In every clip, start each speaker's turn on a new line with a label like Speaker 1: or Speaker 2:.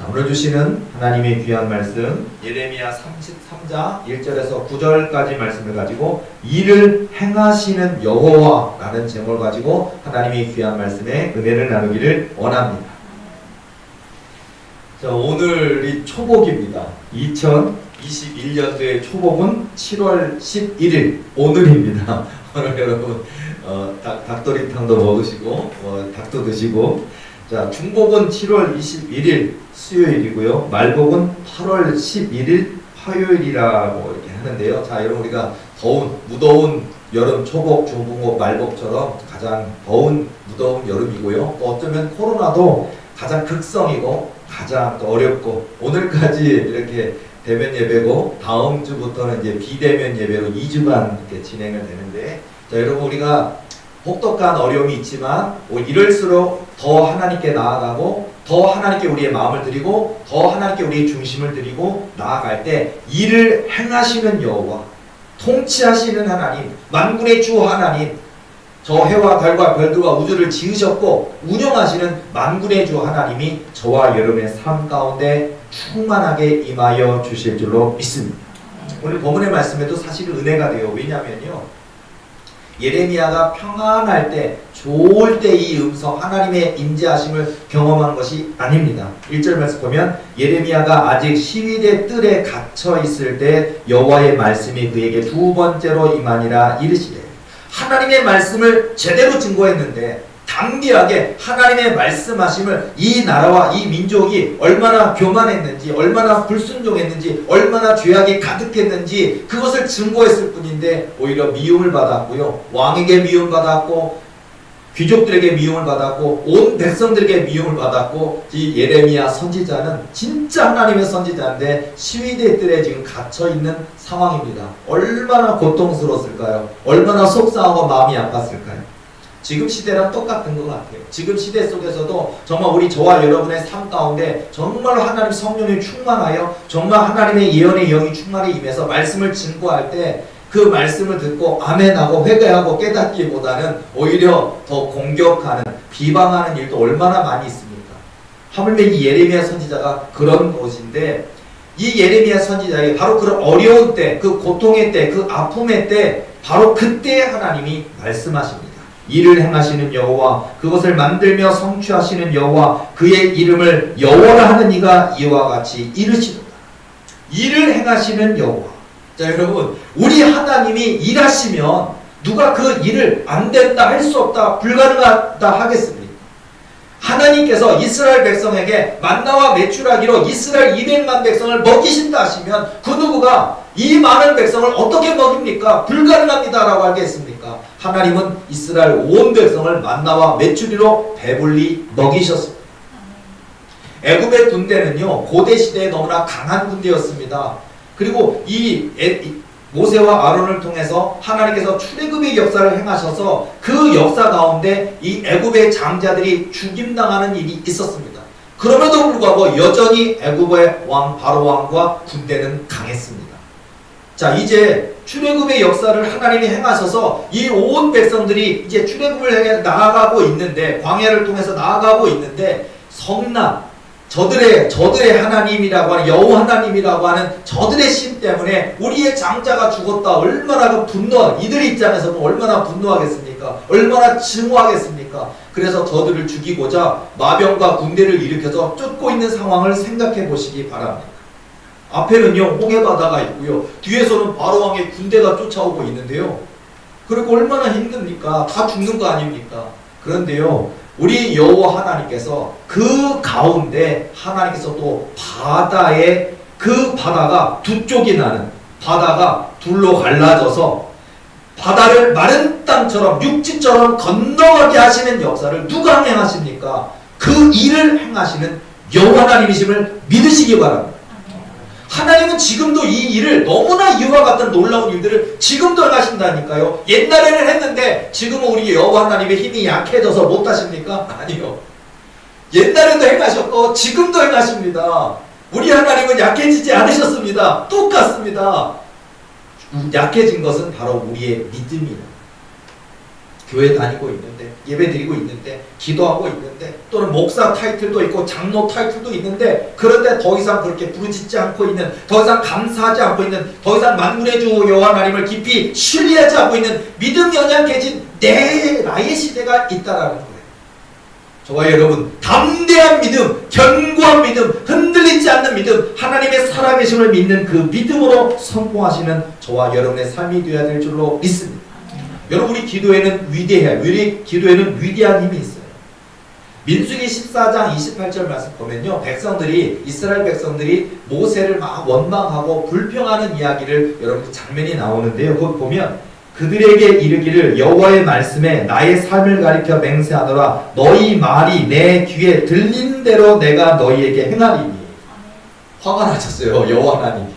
Speaker 1: 오늘 주시는 하나님의 귀한 말씀 예레미야 33장 1절에서 9절까지 말씀을 가지고 일을 행하시는 여호와라는 제목을 가지고 하나님의 귀한 말씀에 은혜를 나누기를 원합니다. 자, 오늘이 초복입니다. 2021년도의 초복은 7월 11일 오늘입니다. 오늘 여러분 닭도리탕도 먹으시고 닭도 드시고, 자, 중복은 7월 21일 수요일이고요. 말복은 8월 11일 화요일이라고 이렇게 하는데요. 자, 여러분 우리가 무더운 여름 초복, 중복, 말복처럼 가장 더운 무더운 여름이고요. 또 어쩌면 코로나도 가장 극성이고 가장 또 어렵고, 오늘까지 이렇게 대면 예배고 다음 주부터는 이제 비대면 예배로 2주간 이렇게 진행을 되는데, 자, 여러분 우리가 혹독한 어려움이 있지만 이럴수록 더 하나님께 나아가고 더 하나님께 우리의 마음을 드리고 더 하나님께 우리의 중심을 드리고 나아갈 때 일을 행하시는 여호와, 통치하시는 하나님, 만군의 주 하나님, 저 해와 달과 별들과 우주를 지으셨고 운영하시는 만군의 주 하나님이 저와 여러분의 삶 가운데 충만하게 임하여 주실 줄로 믿습니다. 오늘 본문의 말씀에도 사실 은혜가 돼요. 왜냐하면요, 예레미야가 평안할 때, 좋을 때 이 음성, 하나님의 임재하심을 경험한 것이 아닙니다. 1절 말씀 보면 예레미야가 아직 시위대 뜰에 갇혀 있을 때 여호와의 말씀이 그에게 두 번째로 임하니라 이르시되, 하나님의 말씀을 제대로 증거했는데 담대하게 하나님의 말씀하심을 이 나라와 이 민족이 얼마나 교만했는지, 얼마나 불순종했는지, 얼마나 죄악이 가득했는지 그것을 증거했을 뿐인데 오히려 미움을 받았고요, 왕에게 미움을 받았고 귀족들에게 미움을 받았고 온 백성들에게 미움을 받았고, 이 예레미야 선지자는 진짜 하나님의 선지자인데 시위대들에 지금 갇혀있는 상황입니다. 얼마나 고통스러웠을까요? 얼마나 속상하고 마음이 아팠을까요? 지금 시대랑 똑같은 것 같아요. 지금 시대 속에서도 정말 저와 여러분의 삶 가운데 정말 하나님 성령이 충만하여 정말 하나님의 예언의 영이 충만히 임해서 말씀을 증거할 때 그 말씀을 듣고 아멘하고 회개하고 깨닫기보다는 오히려 더 공격하는, 비방하는 일도 얼마나 많이 있습니까? 하물며 이 예레미야 선지자가 그런 것인데, 이 예레미야 선지자에게 바로 그런 어려운 때, 그 고통의 때, 그 아픔의 때 바로 그때 하나님이 말씀하십니다. 일을 행하시는 여호와, 그것을 만들며 성취하시는 여호와, 그의 이름을 여호와라 하는 이가 이와 같이 이르시도다. 일을 행하시는 여호와. 자, 여러분 우리 하나님이 일하시면 누가 그 일을 안 된다, 할 수 없다, 불가능하다 하겠습니까? 하나님께서 이스라엘 백성에게 만나와 메추라기로 이스라엘 200만 백성을 먹이신다 하시면 그 누구가 이 많은 백성을 어떻게 먹입니까? 불가능합니다 라고 하겠습니까? 하나님은 이스라엘 온 백성을 만나와 메추리로 배불리 먹이셨습니다. 애굽의 군대는요, 고대 시대에 너무나 강한 군대였습니다. 그리고 이 모세와 아론을 통해서 하나님께서 출애굽의 역사를 행하셔서 그 역사 가운데 이 애굽의 장자들이 죽임당하는 일이 있었습니다. 그럼에도 불구하고 여전히 애굽의 왕 바로 왕과 군대는 강했습니다. 자, 이제 출애굽의 역사를 하나님이 행하셔서 이 온 백성들이 이제 출애굽을 향해 나아가고 있는데, 광야를 통해서 나아가고 있는데, 성난, 저들의 하나님이라고 하는 여호와 하나님이라고 하는 저들의 신 때문에 우리의 장자가 죽었다, 얼마나 이들 입장에서는 얼마나 분노하겠습니까? 얼마나 증오하겠습니까? 그래서 저들을 죽이고자 마병과 군대를 일으켜서 쫓고 있는 상황을 생각해 보시기 바랍니다. 앞에는요 홍해바다가 있고요, 뒤에서는 바로왕의 군대가 쫓아오고 있는데요. 그리고 얼마나 힘듭니까? 다 죽는 거 아닙니까? 그런데요, 우리 여호와 하나님께서 그 가운데 하나님께서 또 바다에, 그 바다가 두 쪽이 나는, 바다가 둘로 갈라져서 바다를 마른 땅처럼 육지처럼 건너가게 하시는 역사를 누가 행하십니까? 그 일을 행하시는 여호와 하나님이심을 믿으시기 바랍니다. 하나님은 지금도 이 일을, 너무나 이와 같은 놀라운 일들을 지금도 행하신다니까요. 옛날에는 했는데 지금은 우리 여호와 하나님의 힘이 약해져서 못하십니까? 아니요. 옛날에도 행하셨고 지금도 행하십니다. 우리 하나님은 약해지지 않으셨습니다. 똑같습니다. 약해진 것은 바로 우리의 믿음이에요. 교회 다니고 있는데, 예배 드리고 있는데, 기도하고 있는데, 또는 목사 타이틀도 있고 장로 타이틀도 있는데, 그런데 더 이상 그렇게 부르짖지 않고 있는, 더 이상 감사하지 않고 있는, 더 이상 만군의 주 여호와 하나님을 깊이 신뢰하지 않고 있는 믿음 연약해진 나의 시대가 있다라는 거예요. 저와 여러분, 담대한 믿음, 견고한 믿음, 흔들리지 않는 믿음, 하나님의 살아계심을 믿는 그 믿음으로 성공하시는 저와 여러분의 삶이 되어야 될 줄로 믿습니다. 여러분, 우리 기도에는 우리 기도에는 위대한 힘이 있어요. 민수기 14장 28절 말씀 보면요, 이스라엘 백성들이 모세를 막 원망하고 불평하는 이야기를 여러분 장면이 나오는데요. 거기 보면 그들에게 이르기를 여호와의 말씀에 나의 삶을 가리켜 맹세하노라. 너희 말이 내 귀에 들린 대로 내가 너희에게 행하리니. 화가 나셨어요, 여호와 하나님이.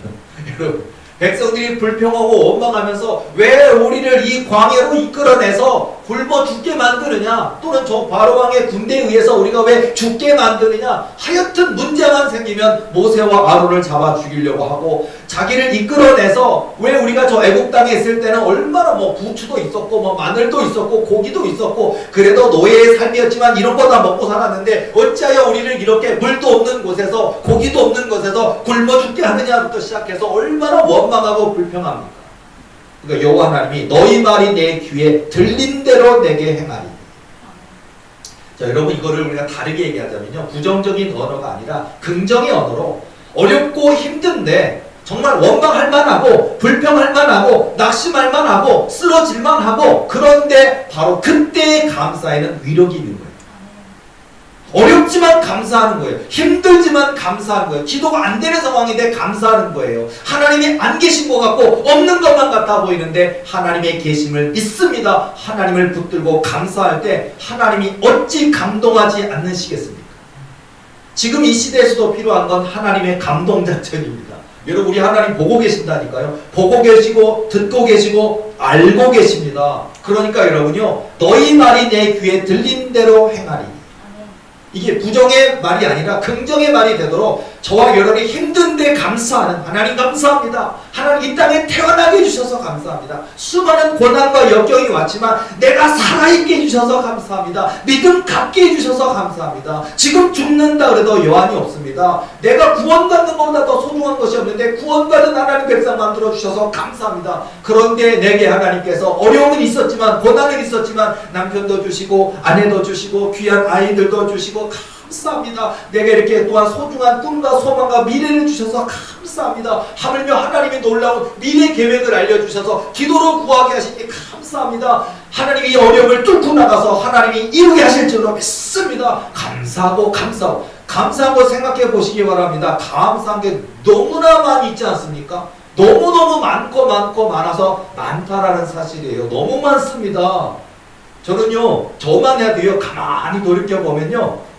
Speaker 1: 여러분, 백성들이 불평하고 원망하면서 왜 우리를 이 광야로 이끌어내서 굶어 죽게 만드느냐, 또는 저 바로왕의 군대에 의해서 우리가 왜 죽게 만드느냐, 하여튼 문제만 생기면 모세와 아론을 잡아 죽이려고 하고, 자기를 이끌어내서 왜 우리가 저 애국 땅에 있을 때는 얼마나 부추도 있었고 마늘도 있었고 고기도 있었고 그래도 노예의 삶이었지만 이런 거 다 먹고 살았는데 어찌하여 우리를 이렇게 물도 없는 곳에서 고기도 없는 곳에서 굶어 죽게 하느냐부터 시작해서 얼마나 원망하고 불평합니까? 그러니까 여호와 하나님이 너희 말이 내 귀에 들린 대로 내게 행하리. 자, 여러분, 이거를 우리가 다르게 얘기하자면요, 부정적인 언어가 아니라 긍정의 언어로, 어렵고 힘든데 정말 원망할 만하고 불평할 만하고 낙심할 만하고 쓰러질 만하고, 그런데 바로 그때의 감사에는 위력이 있는 거예요. 어렵지만 감사하는 거예요. 힘들지만 감사하는 거예요. 기도가 안 되는 상황인데 감사하는 거예요. 하나님이 안 계신 것 같고 없는 것만 같아 보이는데 하나님의 계심을 믿습니다. 하나님을 붙들고 감사할 때 하나님이 어찌 감동하지 않으시겠습니까? 지금 이 시대에서도 필요한 건 하나님의 감동작전입니다. 여러분, 우리 하나님 보고 계신다니까요. 보고 계시고 듣고 계시고 알고 계십니다. 그러니까 여러분요, 너희 말이 내 귀에 들린 대로 행하리. 이게 부정의 말이 아니라 긍정의 말이 되도록 저와 여러분이 힘든데 감사하는, 하나님 감사합니다. 하나님 이 땅에 태어나게 해주셔서 감사합니다. 수많은 고난과 역경이 왔지만 내가 살아있게 해주셔서 감사합니다. 믿음 갖게 해주셔서 감사합니다. 지금 죽는다 그래도 여한이 없습니다. 내가 구원받는 것보다 더 소중한 것이 없는데 구원받은 하나님 백성 만들어주셔서 감사합니다. 그런데 내게 하나님께서 어려움은 있었지만, 고난은 있었지만 남편도 주시고 아내도 주시고 귀한 아이들도 주시고 감사합니다. 내게 이렇게 또한 소중한 꿈과 소망과 미래를 주셔서 감사합니다. 하물며 하나님의 놀라운 미래 계획을 알려주셔서 기도로 구하게 하시니 감사합니다. 하나님이 이 어려움을 뚫고 나가서 하나님이 이루게 하실 줄로 믿습니다. 감사하고 감사한 거 생각해 보시기 바랍니다. 감사한 게 너무나 많이 있지 않습니까? 너무너무 많아서 많다라는 사실이에요. 너무 많습니다. 저는요, 저만 해도요, 가만히 돌이켜보면요,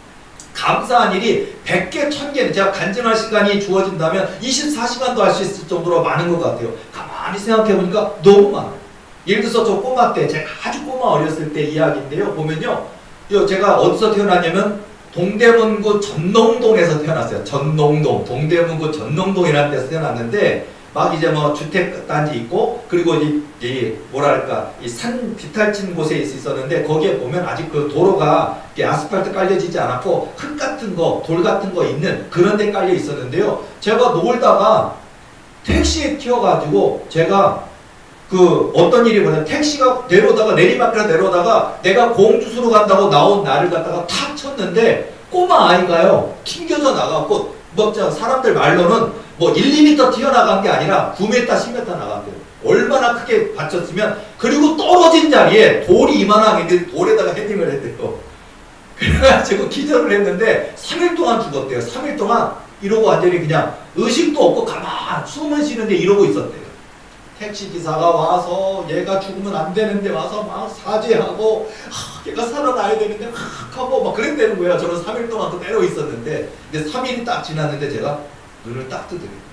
Speaker 1: 감사한 일이 100개, 1000개, 제가 간증할 시간이 주어진다면 24시간도 할 수 있을 정도로 많은 것 같아요. 가만히 생각해보니까 너무 많아요. 예를 들어서 저 꼬마 때, 제가 아주 꼬마 어렸을 때 이야기인데요. 보면요, 제가 어디서 태어났냐면 동대문구 전농동에서 태어났어요. 전농동, 동대문구 전농동이라는 데서 태어났는데, 막 이제 주택단지 있고, 그리고 이 산 비탈진 곳에 있었는데, 거기에 보면 아직 그 도로가 아스팔트 깔려지지 않았고 흙 같은 거, 돌 같은 거 있는 그런 데 깔려 있었는데요. 제가 놀다가 택시에 튀어가지고, 제가 어떤 일이 뭐냐면, 택시가 내리막길에 내려오다가 내가 공주수로 간다고 나온 나를 갖다가 탁 쳤는데, 꼬마 아이가요, 튕겨져 나갔고, 사람들 말로는 1, 2m 튀어나간 게 아니라 9m, 10m 나갔대요. 얼마나 크게 받쳤으면, 그리고 떨어진 자리에 돌이 이만한데 돌에다가 헤딩을 했대요. 그래가지고 기절을 했는데 3일 동안 죽었대요. 3일 동안 이러고 완전히 그냥 의식도 없고 가만 숨을 쉬는데 이러고 있었대요. 택시기사가 와서 얘가 죽으면 안 되는데 와서 막 사죄하고, 얘가 살아나야 되는데 막 하고 막 그랬다는 거예요. 저는 3일 동안 그대로 있었는데, 근데 3일이 딱 지났는데 제가 눈을 딱 뜨더래요.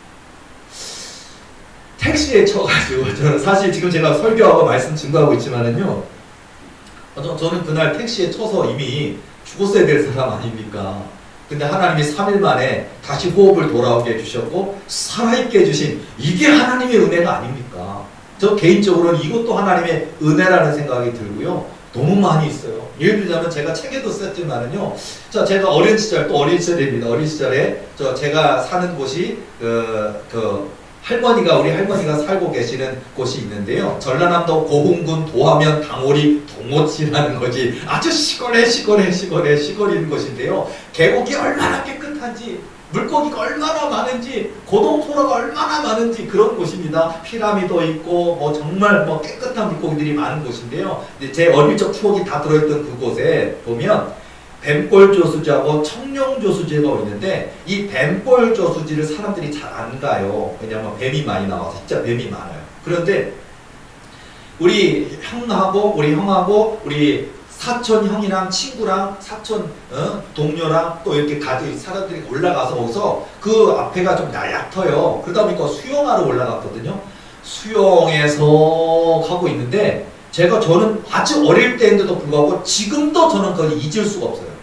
Speaker 1: 택시에 쳐가지고, 저는 사실 지금 제가 설교하고 말씀 증거하고 있지만은요, 저는 그날 택시에 쳐서 이미 죽었어야 될 사람 아닙니까? 근데 하나님이 3일 만에 다시 호흡을 돌아오게 해주셨고 살아있게 해주신, 이게 하나님의 은혜가 아닙니까? 저 개인적으로는 이것도 하나님의 은혜라는 생각이 들고요. 너무 많이 있어요. 예를 들자면 제가 책에도 썼지만은요. 자, 제가 어린 시절, 또 어린 시절입니다. 어린 시절에 제가 사는 곳이 우리 할머니가 살고 계시는 곳이 있는데요. 전라남도 고흥군 도하면 당오리 동호치라는 곳이 아주 시골인 곳인데요. 계곡이 얼마나 깨끗한지, 물고기가 얼마나 많은지, 고동토로가 얼마나 많은지 그런 곳입니다. 피라미도 있고 뭐 정말 뭐 깨끗한 물고기들이 많은 곳인데요. 제 어릴 적 추억이 다 들어있던 그곳에 보면 뱀골 저수지하고 청룡 저수지가 있는데, 이 뱀골 저수지를 사람들이 잘 안 가요. 왜냐면 뱀이 많이 나와서, 진짜 뱀이 많아요. 그런데 우리 형하고 우리 사촌 형이랑 친구랑 사촌 동료랑 또 이렇게 가족 사람들이 올라가서 거기서 그 앞에가 좀 얕아요. 그러다 보니까 수영하러 올라갔거든요. 수영해서 하고 있는데 저는 아주 어릴 때인데도 불구하고 지금도 저는 그걸 잊을 수가 없어요.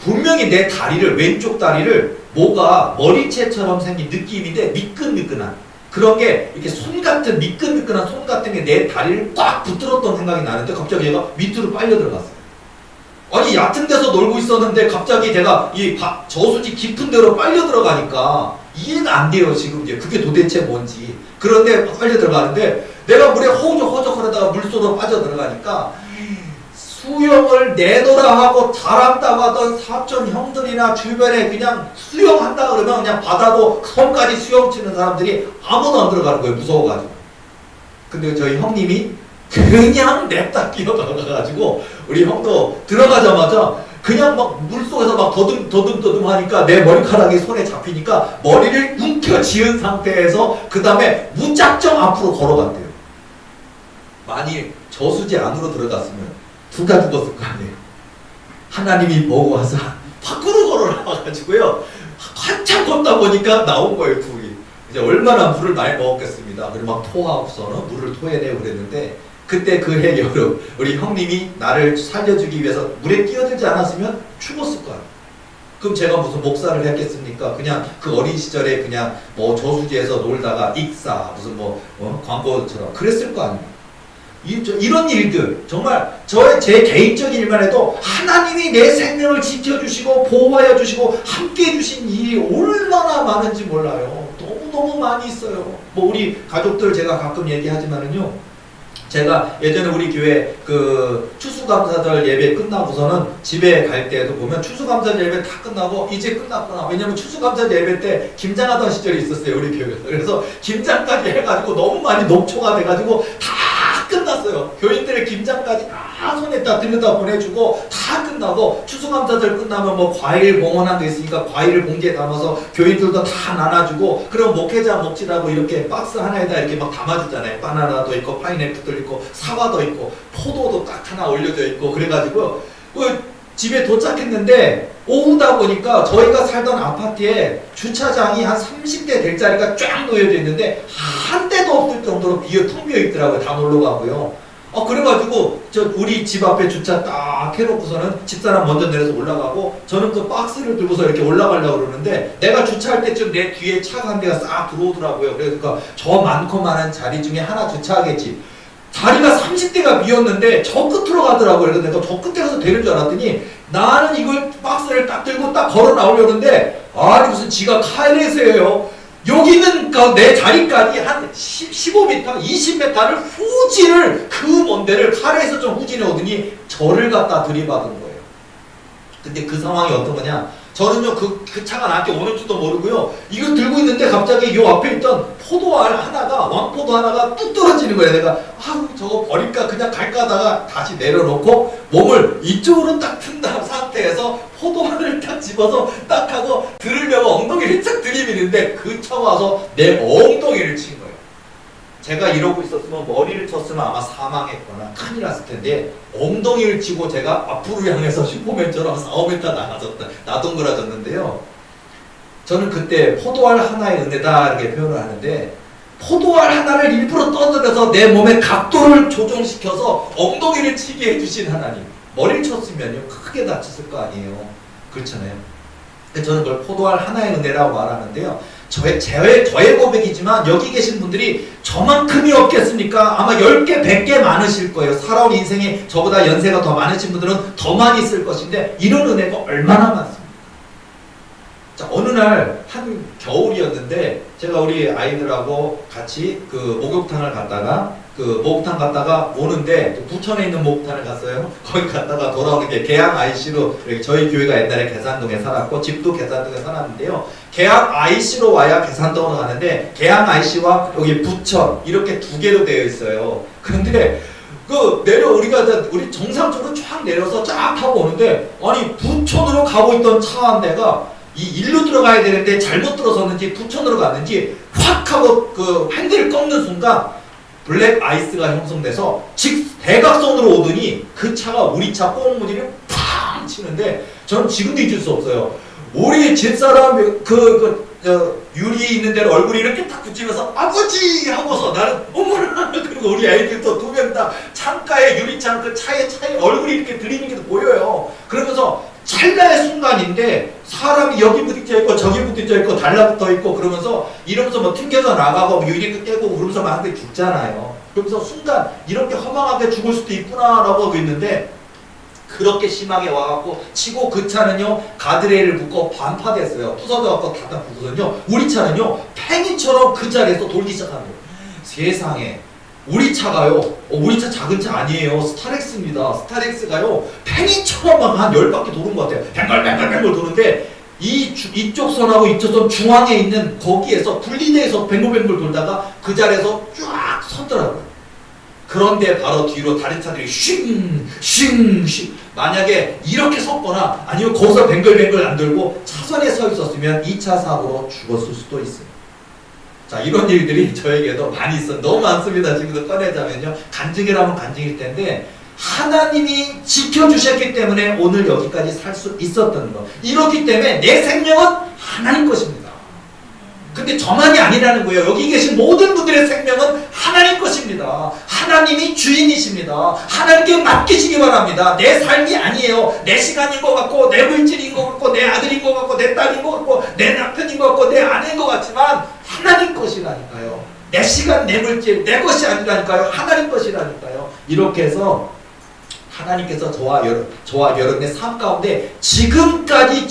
Speaker 1: 분명히 내 다리를, 왼쪽 다리를 뭐가 머리채처럼 생긴 느낌인데 미끈미끈한 그런 게 이렇게 미끈미끈한 손 같은 게 내 다리를 꽉 붙들었던 생각이 나는데 갑자기 얘가 밑으로 빨려 들어갔어요. 아니 얕은 데서 놀고 있었는데 갑자기 제가 이 저수지 깊은 데로 빨려 들어가니까 이해가 안 돼요. 지금 이제 그게 도대체 뭔지. 그런데 빨려 들어가는데 내가 물에 허적허적하다가 물속으로 빠져 들어가니까 수영을 내놓으라 하고 잘한다고 하던 사촌 형들이나 주변에 그냥 수영한다 그러면 그냥 바다도 손까지 수영 치는 사람들이 아무도 안 들어가는 거예요. 무서워가지고. 근데 저희 형님이 그냥 냅다 끼어들어가가지고 우리 형도 들어가자마자 그냥 막 물속에서 막 더듬 하니까 내 머리카락이 손에 잡히니까 머리를 움켜쥐은 상태에서 그 다음에 무작정 앞으로 걸어간대요. 만일 저수지 안으로 들어갔으면 둘 다 죽었을 거 아니에요. 하나님이 보고 와서 밖으로 걸어 나와가지고요. 한참 걷다 보니까 나온 거예요, 둘이. 이제 얼마나 물을 많이 먹었겠습니다. 그리고 막 토하고서는 물을 토해내고 그랬는데, 그때 그 해 여름 우리 형님이 나를 살려주기 위해서 물에 뛰어들지 않았으면 죽었을 거야. 그럼 제가 무슨 목사를 했겠습니까? 그냥 그 어린 시절에 그냥 뭐 저수지에서 놀다가 익사 무슨 광고처럼 그랬을 거 아니에요. 이런 일들 정말 제 개인적인 일만 해도 하나님이 내 생명을 지켜주시고 보호하여 주시고 함께해 주신 일이 얼마나 많은지 몰라요. 너무 많이 있어요. 뭐 우리 가족들 제가 가끔 얘기하지만은요, 제가 예전에 우리 교회 그 추수감사절 예배 끝나고서는 집에 갈 때도 보면 추수감사절 예배 다 끝나고 이제 끝났구나. 왜냐면 추수감사절 예배 때 김장하던 시절이 있었어요, 우리 교회에서. 그래서 김장까지 해가지고 너무 많이 녹초가 돼가지고 다 끝났어요. 교인들의 김장까지 다 손에 다 들여다 보내주고 다 끝나고, 추수감사절 끝나면 뭐 과일 봉헌한 데 있으니까 과일을 봉지에 담아서 교인들도 다 나눠주고, 그럼 목회자 몫이라고 이렇게 박스 하나에다 이렇게 막 담아주잖아요. 바나나도 있고 파인애플도 있고 사과도 있고 포도도 딱 하나 올려져 있고. 그래가지고 집에 도착했는데 오후다 보니까 저희가 살던 아파트에 주차장이 한 30대 될 자리가 쫙 놓여져 있는데 한 대도 없을 정도로 텅 비어 있더라고요. 다 놀러 가고요. 그래가지고 우리 집 앞에 주차 딱 해놓고서는 집사람 먼저 내려서 올라가고, 저는 그 박스를 들고서 이렇게 올라가려고 그러는데 내가 주차할 때쯤 내 뒤에 차가 한 대가 싹 들어오더라고요. 그러니까 저 많고 많은 자리 중에 하나 주차하겠지. 자리가 30대가 비었는데 저 끝으로 가더라고요. 그래서 내가 저 끝에 가서 되는 줄 알았더니 나는 이걸 박스를 딱 들고 딱 걸어 나오려는데, 아니 무슨 지가 카이레스예요. 여기는 내 자리까지 한 15m, 20m를 후진을, 그 먼 데를 카레에서 좀 후진해 오더니 저를 갖다 들이받은 거예요. 근데 그 상황이 어떤 거냐? 저는요 그 차가 나한테 오는 줄도 모르고요, 이거 들고 있는데 갑자기 요 앞에 있던 포도알 하나가, 왕포도 하나가 뚝 떨어지는 거예요. 내가 저거 버릴까 그냥 갈까 하다가 다시 내려놓고 몸을 이쪽으로 딱 튼 상태에서 포도알을 딱 집어서 딱 하고 들으려고 엉덩이를 쫙 들이미는데 그 차가 와서 내 엉덩이를 친 거예요. 제가 이러고 있었으면 머리를 쳤으면 아마 사망했거나 큰일 났을 텐데, 엉덩이를 치고 제가 앞으로 향해서 슈퍼맨처럼 4-5m 나동그라졌는데요. 저는 그때 포도알 하나의 은혜다 이렇게 표현을 하는데, 포도알 하나를 일부러 떠들어서 내 몸의 각도를 조정시켜서 엉덩이를 치게 해주신 하나님. 머리를 쳤으면요 크게 다쳤을 거 아니에요. 그렇잖아요. 저는 그걸 포도알 하나의 은혜라고 말하는데요. 저의 고백이지만 여기 계신 분들이 저만큼이 없겠습니까? 아마 10개, 100개 많으실 거예요. 살아온 인생에 저보다 연세가 더 많으신 분들은 더 많이 있을 것인데 이런 은혜가 얼마나 많습니까? 자, 어느 날 한 겨울이었는데 제가 우리 아이들하고 같이 그 목욕탕을 갔다가 오는데 부천에 있는 목욕탕을 갔어요. 거기 갔다가 돌아오는 게 계양 IC로, 저희 교회가 옛날에 계산동에 살았고 집도 계산동에 살았는데요. 계양 IC로 와야 계산동으로 가는데 계양 IC와 여기 부천 이렇게 두 개로 되어 있어요. 그런데 우리 정상적으로 쫙 내려서 쫙 타고 오는데 아니 부천으로 가고 있던 차 한 대가 이 일로 들어가야 되는데 잘못 들어섰는지 부천으로 갔는지 확 하고 그 핸들을 꺾는 순간 블랙 아이스가 형성돼서 대각선으로 오더니 그 차가 우리 차 꽁무니를 팡 치는데 저는 지금도 잊을 수 없어요. 우리 집사람 유리 있는 데로 얼굴이 이렇게 딱 붙이면서 아버지 하고서 나는 어머나 그리고 우리 아이들도 두 명 다 창가에 유리창 그 차에 얼굴이 이렇게 들이는 게 보여요. 그러면서 찰나의 순간인데 사람이 여기 부딪혀 있고 저기 부딪혀 있고 달라붙어 있고 그러면서 이러면서 뭐 튕겨서 나가고 유리 깨고 그러면서 막 한 대 죽잖아요. 그러면서 순간 이렇게 허망하게 죽을 수도 있구나라고 하고 있는데 그렇게 심하게 와갖고 치고 그 차는요 가드레일을 묶고 반파됐어요. 부서져갖고 다 부서졌거든요. 우리 차는요 팽이처럼 그 자리에서 돌기 시작한 거예요. 세상에 우리 차가요 우리 차 작은 차 아니에요. 스타렉스입니다. 스타렉스가요 팽이처럼 막 한 10바퀴 도는 것 같아요. 뱅글뱅글 도는데 이쪽 선하고 이쪽 선 중앙에 있는 거기에서 분리돼서 뱅글뱅글 돌다가 그 자리에서 쫙 섰더라고요. 그런데 바로 뒤로 다른 차들이 쉥 만약에 이렇게 섰거나 아니면 거기서 뱅글뱅글 안 돌고 차선에 서 있었으면 2차 사고로 죽었을 수도 있어요. 자, 이런 일들이 저에게도 많이 있어. 너무 많습니다. 지금도 꺼내자면요. 간증이라면 간증일 텐데 하나님이 지켜주셨기 때문에 오늘 여기까지 살 수 있었던 것. 이렇기 때문에 내 생명은 하나님 것입니다. 근데 저만이 아니라는 거예요. 여기 계신 모든 분들의 생명은 하나님 것입니다. 하나님이 주인이십니다. 하나님께 맡기시기 바랍니다. 내 삶이 아니에요. 내 시간인 것 같고 내 물질인 것 같고 내 아들인 것 같고 내 딸인 것 같고 내 남편인 것 같고 내 아내인 것 같지만 하나님 것이라니까요. 내 시간, 내 물질, 내 것이 아니라니까요. 하나님 것이라니까요. 이렇게 해서 하나님께서 저와 여러분의 삶 가운데 지금까지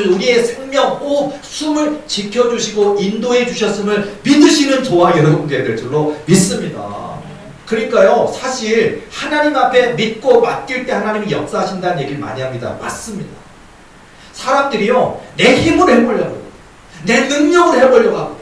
Speaker 1: 우리의 생명, 호흡, 숨을 지켜주시고 인도해 주셨음을 믿으시는 저와 여러분들이 될 줄로 믿습니다. 그러니까요, 사실 하나님 앞에 믿고 맡길 때 하나님이 역사하신다는 얘기를 많이 합니다. 맞습니다. 사람들이요, 내 힘으로 해보려고 해요. 내 능력으로 해보려고 하고.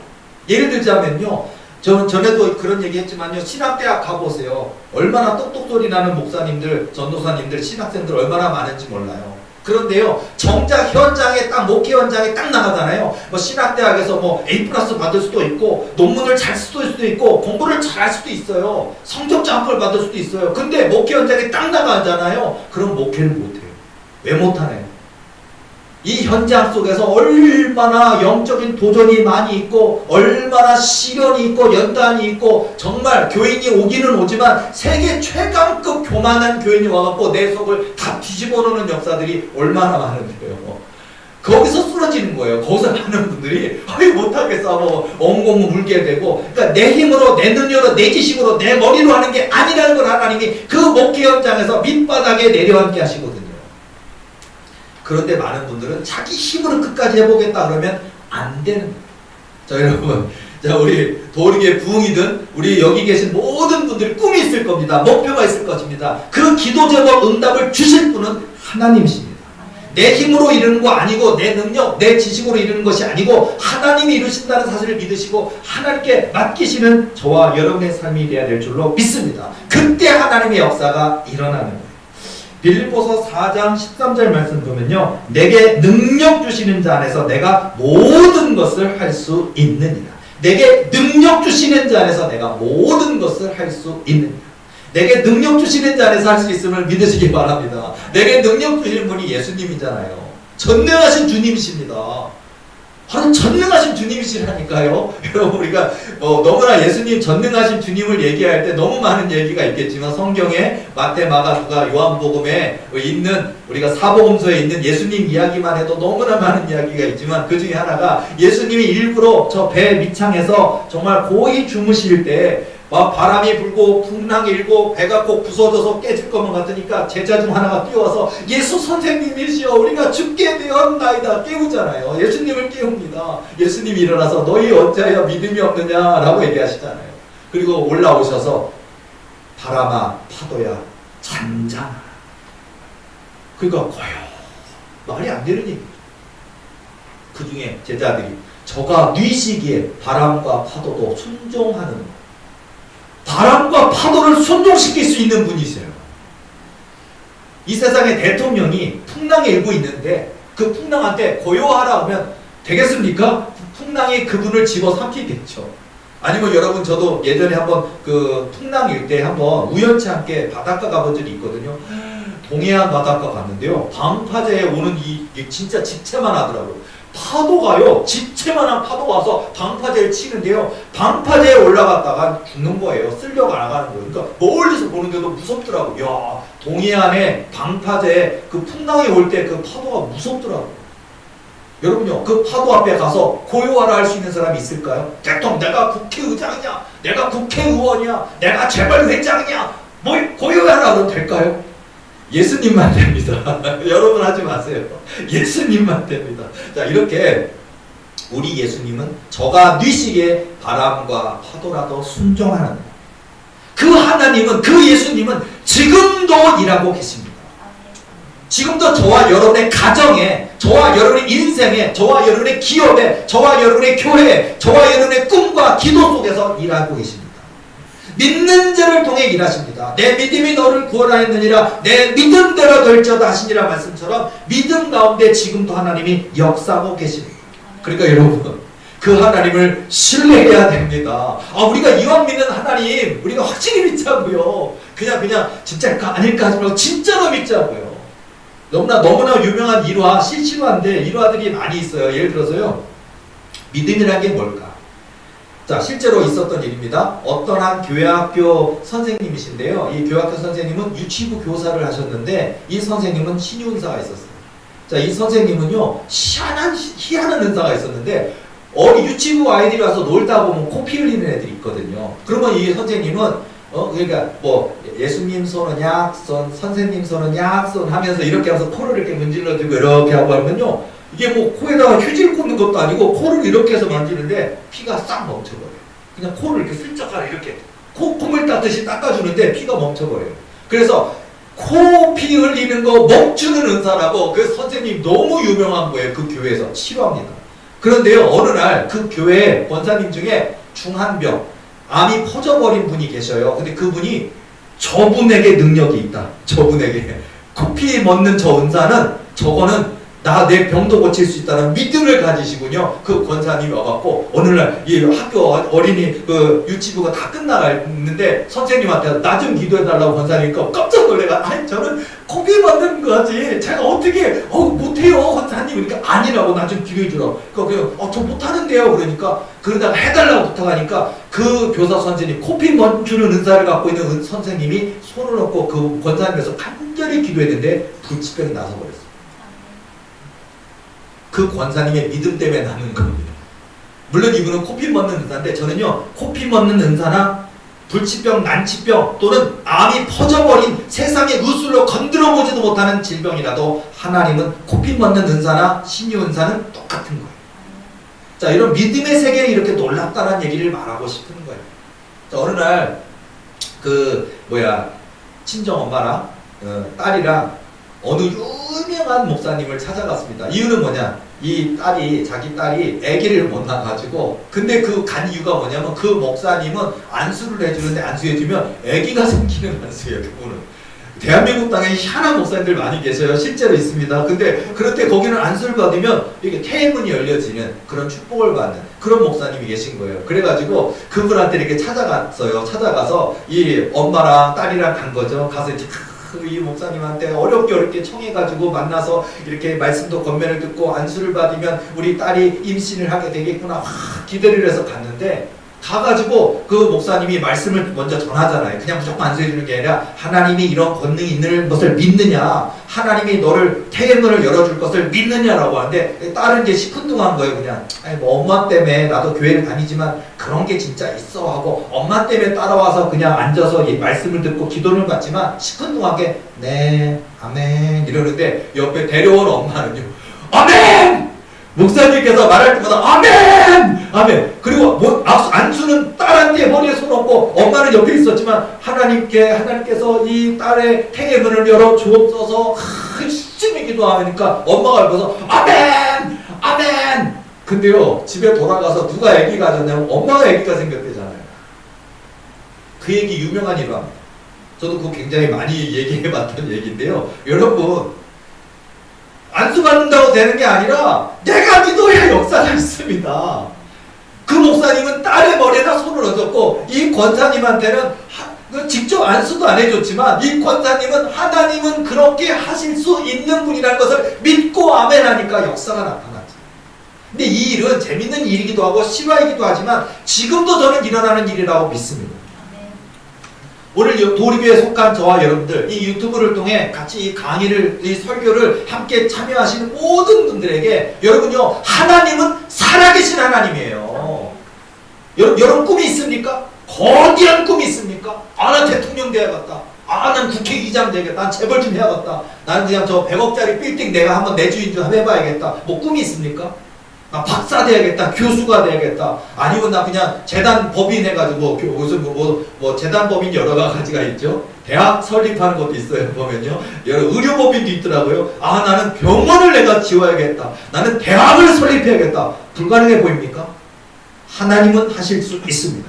Speaker 1: 예를 들자면요, 저는 전에도 그런 얘기 했지만요, 신학대학 가보세요. 얼마나 똑똑소리 나는 목사님들, 전도사님들, 신학생들 얼마나 많은지 몰라요. 그런데요, 정작 현장에 목회 현장에 딱 나가잖아요. 뭐 신학대학에서 뭐 A+ 받을 수도 있고, 논문을 잘 쓸 수도 있고, 공부를 잘 할 수도 있어요. 성적 장학을 받을 수도 있어요. 근데 목회 현장에 딱 나가잖아요. 그럼 목회를 못해요. 왜 못하나요? 이 현장 속에서 얼마나 영적인 도전이 많이 있고 얼마나 시련이 있고 연단이 있고 정말 교인이 오기는 오지만 세계 최강급 교만한 교인이 와갖고 내 속을 다 뒤집어 놓는 역사들이 얼마나 많은데요. 거기서 쓰러지는 거예요. 거기서 많은 분들이 못하겠어 뭐 엉엉 물게 되고, 그러니까 내 힘으로 내 능력으로 내 지식으로 내 머리로 하는 게 아니라는 걸 하나님이 그 목회 현장에서 밑바닥에 내려앉게 하시거든요. 그런데 많은 분들은 자기 힘으로 끝까지 해보겠다 그러면 안 되는 거예요. 자, 여러분, 자, 우리 도리의 부흥이든 우리 여기 계신 모든 분들이 꿈이 있을 겁니다. 목표가 있을 것입니다. 그 기도 제목 응답을 주실 분은 하나님이십니다. 내 힘으로 이루는 거 아니고 내 능력, 내 지식으로 이루는 것이 아니고 하나님이 이루신다는 사실을 믿으시고 하나님께 맡기시는 저와 여러분의 삶이 되어야 될 줄로 믿습니다. 그때 하나님의 역사가 일어나는 거예요. 빌립보서 4장 13절 말씀 보면요, 내게 능력 주시는 자 안에서 내가 모든 것을 할 수 있느니라. 내게 능력 주시는 자 안에서 내가 모든 것을 할 수 있느니라. 내게 능력 주시는 자 안에서 할 수 있음을 믿으시기 바랍니다. 내게 능력 주시는 분이 예수님이잖아요. 전능하신 주님이십니다. 바로 전능하신 주님이시라니까요. 여러분 우리가 너무나 예수님 전능하신 주님을 얘기할 때 너무 많은 얘기가 있겠지만 성경에 마태, 마가, 누가, 요한복음에 있는 우리가 사복음서에 있는 예수님 이야기만 해도 너무나 많은 이야기가 있지만 그 중에 하나가 예수님이 일부러 저 배 밑창에서 정말 고이 주무실 때 막 바람이 불고 풍랑이 일고 배가 꼭 부서져서 깨질 것만 같으니까 제자 중 하나가 뛰어와서 예수 선생님이시여 우리가 죽게 되었나이다 깨우잖아요. 예수님을 깨웁니다. 예수님이 일어나서 너희 어찌하여 믿음이 없느냐라고 얘기하시잖아요. 그리고 올라오셔서 바람아 파도야 잠잠하라. 그러니까 거요 말이 안 되는 얘기. 그 중에 제자들이 저가 뉘시기에 바람과 파도도 순종하는 바람과 파도를 순종시킬 수 있는 분이세요. 이 세상에 대통령이 풍랑이 일고 있는데 그 풍랑한테 고요하라 하면 되겠습니까? 풍랑이 그분을 집어삼키겠죠. 아니면 여러분 저도 예전에 한번 그 풍랑 일 때 한번 우연치 않게 바닷가 가본 적이 있거든요. 동해안 바닷가 갔는데요. 방파제에 오는 이 진짜 집채만 하더라고요. 파도가요, 집채만한 파도가 와서 방파제를 치는데요. 방파제에 올라갔다가 죽는 거예요. 쓸려가 나가는 거예요. 그러니까 멀리서 보는데도 무섭더라고요. 야, 동해안에 방파제에 그 풍랑이 올 때 그 파도가 무섭더라고요. 여러분요, 그 파도 앞에 가서 고요하라 할 수 있는 사람이 있을까요? 대통령, 내가 국회의장이냐? 내가 국회의원이야? 내가 재벌회장이냐? 뭐 고요하라 그러면 될까요? 예수님만 됩니다. 여러분 하지 마세요. 예수님만 됩니다. 자, 이렇게 우리 예수님은 저가 뉘시기에 바람과 파도라도 순종하는 그 하나님은, 그 예수님은 지금도 일하고 계십니다. 지금도 저와 여러분의 가정에, 저와 여러분의 인생에, 저와 여러분의 기업에, 저와 여러분의 교회에, 저와 여러분의 꿈과 기도 속에서 일하고 계십니다. 믿는 자를 통해 일하십니다. 내 믿음이 너를 구원하였느니라 내 믿음대로 될지어다 하시니라 말씀처럼 믿음 가운데 지금도 하나님이 역사하고 계십니다. 그러니까 여러분 그 하나님을 신뢰해야 됩니다. 우리가 이왕 믿는 하나님 우리가 확실히 믿자고요. 그냥 진짜일까 아닐까 하지 말고 진짜로 믿자고요. 너무나 유명한 일화, 실실화인데 일화들이 많이 있어요. 예를 들어서요. 믿음이라는 게 뭘까? 자, 실제로 있었던 일입니다. 어떤 한 교회학교 선생님이신데요. 이 교회학교 선생님은 유치부 교사를 하셨는데 이 선생님은 신유은사가 있었어요. 자, 이 선생님은요 희한한 은사가 있었는데 유치부 아이들이 와서 놀다 보면 코 피 흘리는 애들이 있거든요. 그러면 이 선생님은 그러니까 뭐 예수님 손은 약손, 선생님 손은 약손 하면서 이렇게 하면서 코를 이렇게 문질러주고 이렇게 하고 하면요. 이게 뭐 코에다가 휴지를 꽂는 것도 아니고 코를 이렇게 해서 만지는데 피가 싹 멈춰버려요. 그냥 코를 이렇게 슬쩍 이렇게 콧물 닦듯이 닦아주는데 피가 멈춰버려요. 그래서 코 피 흘리는 거 멈추는 은사라고 그 선생님 너무 유명한 거예요. 그 교회에서 치료합니다. 그런데요 어느 날 그 교회 권사님 중에 중한병 암이 퍼져버린 분이 계셔요. 근데 그분이 저분에게 능력이 있다. 저분에게 코피 멎는 저 은사는 저거는 내 병도 고칠 수 있다는 믿음을 가지시군요. 그 권사님이 와갖고 어느 날 이 학교 어린이 그 유치부가 다 끝나가는데 선생님한테 나 좀 기도해달라고 권사님이니까 깜짝 놀래가 아니 저는 코피 맞는 거지 제가 어떻게 못해요 권사님. 그러니까 아니라고 나 좀 기도해주라. 그러니까 저 못하는데요. 그러다가 해달라고 부탁하니까 그 교사 선생님 코피 멈추는 은사를 갖고 있는 선생님이 손을 얹고 그 권사님에서 간절히 기도했는데 불치병이 나서버렸어요. 그 권사님의 믿음 때문에 나는 겁니다. 물론 이분은 코피 멎는 은사인데 저는요 코피 멎는 은사나 불치병, 난치병 또는 암이 퍼져버린 세상의 누술로 건드려보지도 못하는 질병이라도 하나님은 코피 멎는 은사나 신유 은사는 똑같은 거예요. 자, 이런 믿음의 세계는 이렇게 놀랍다는 얘기를 말하고 싶은 거예요. 자, 어느 날 친정 엄마랑 딸이랑 어느 유명한 목사님을 찾아갔습니다. 이유는 뭐냐? 자기 딸이 아기를 못 낳아가지고 근데 간 이유가 뭐냐면 그 목사님은 안수를 해주는데 안수해주면 아기가 생기는 안수예요. 그분은 대한민국 땅에 희한한 목사님들 많이 계셔요. 실제로 있습니다. 근데 그럴 때 거기는 안수를 받으면 이렇게 태문이 열려지는 그런 축복을 받는 그런 목사님이 계신 거예요. 그래가지고 그분한테 이렇게 찾아갔어요. 찾아가서 이 엄마랑 딸이랑 간 거죠. 가서 이렇게 이 목사님한테 어렵게 청해가지고 만나서 이렇게 말씀도 권면을 듣고 안수를 받으면 우리 딸이 임신을 하게 되겠구나 기대를 해서 갔는데 가가지고 그 목사님이 말씀을 먼저 전하잖아요. 그냥 무조건 안수해주는 게 아니라 하나님이 이런 권능이 있는 것을 믿느냐, 하나님이 너를 태문을 열어줄 것을 믿느냐라고 하는데 딸은 이제 시큰둥한 거예요. 그냥 아니 뭐 엄마 때문에 나도 교회를 다니지만 그런 게 진짜 있어 하고 엄마 때문에 따라와서 그냥 앉아서 이 말씀을 듣고 기도를 받지만 시큰둥하게 네 아멘 이러는데 옆에 데려온 엄마는요 아멘! 목사님께서 말할 때마다 아멘! 아멘! 그리고 뭐 안수는 딸한테 머리에 손 얹고 엄마는 옆에 있었지만 하나님께서 이 딸의 태의 문을 열어 주옵소서 열심히 기도하니까 엄마가 옆에서 아멘! 아멘! 근데요 집에 돌아가서 누가 아기 가졌냐면 엄마가 아기가 생겼대잖아요. 그 얘기 유명한 일화입니다. 저도 그거 굉장히 많이 얘기해봤던 얘기인데요. 여러분 안수 받는다고 되는 게 아니라 내가 믿어야 역사가 있습니다. 그 목사님은 딸의 머리에다 손을 얹었고 이 권사님한테는 직접 안수도 안 해줬지만 이 권사님은 하나님은 그렇게 하실 수 있는 분이라는 것을 믿고 아멘하니까 역사가 나타났죠. 근데 이 일은 재밌는 일이기도 하고 실화이기도 하지만 지금도 저는 일어나는 일이라고 믿습니다. 오늘 도리교에 속한 저와 여러분들 이 유튜브를 통해 같이 이 강의를 이 설교를 함께 참여하시는 모든 분들에게 여러분요 하나님은 살아계신 하나님이에요. 여러분 꿈이 있습니까? 거대한 꿈이 있습니까? 난 대통령 돼야겠다. 난 국회의장 되겠다. 난 재벌 좀 해야겠다. 나는 그냥 저 100억짜리 빌딩 내가 한번 내 주인 좀 해봐야겠다. 뭐 꿈이 있습니까? 나 박사 돼야겠다, 교수가 돼야겠다, 아니면 나 그냥 재단 법인 해가지고 무슨 뭐 재단 법인 여러 가지가 있죠. 대학 설립하는 것도 있어요. 보면요, 여러 의료 법인도 있더라고요. 나는 병원을 내가 지어야겠다, 나는 대학을 설립해야겠다. 불가능해 보입니까? 하나님은 하실 수 있습니다.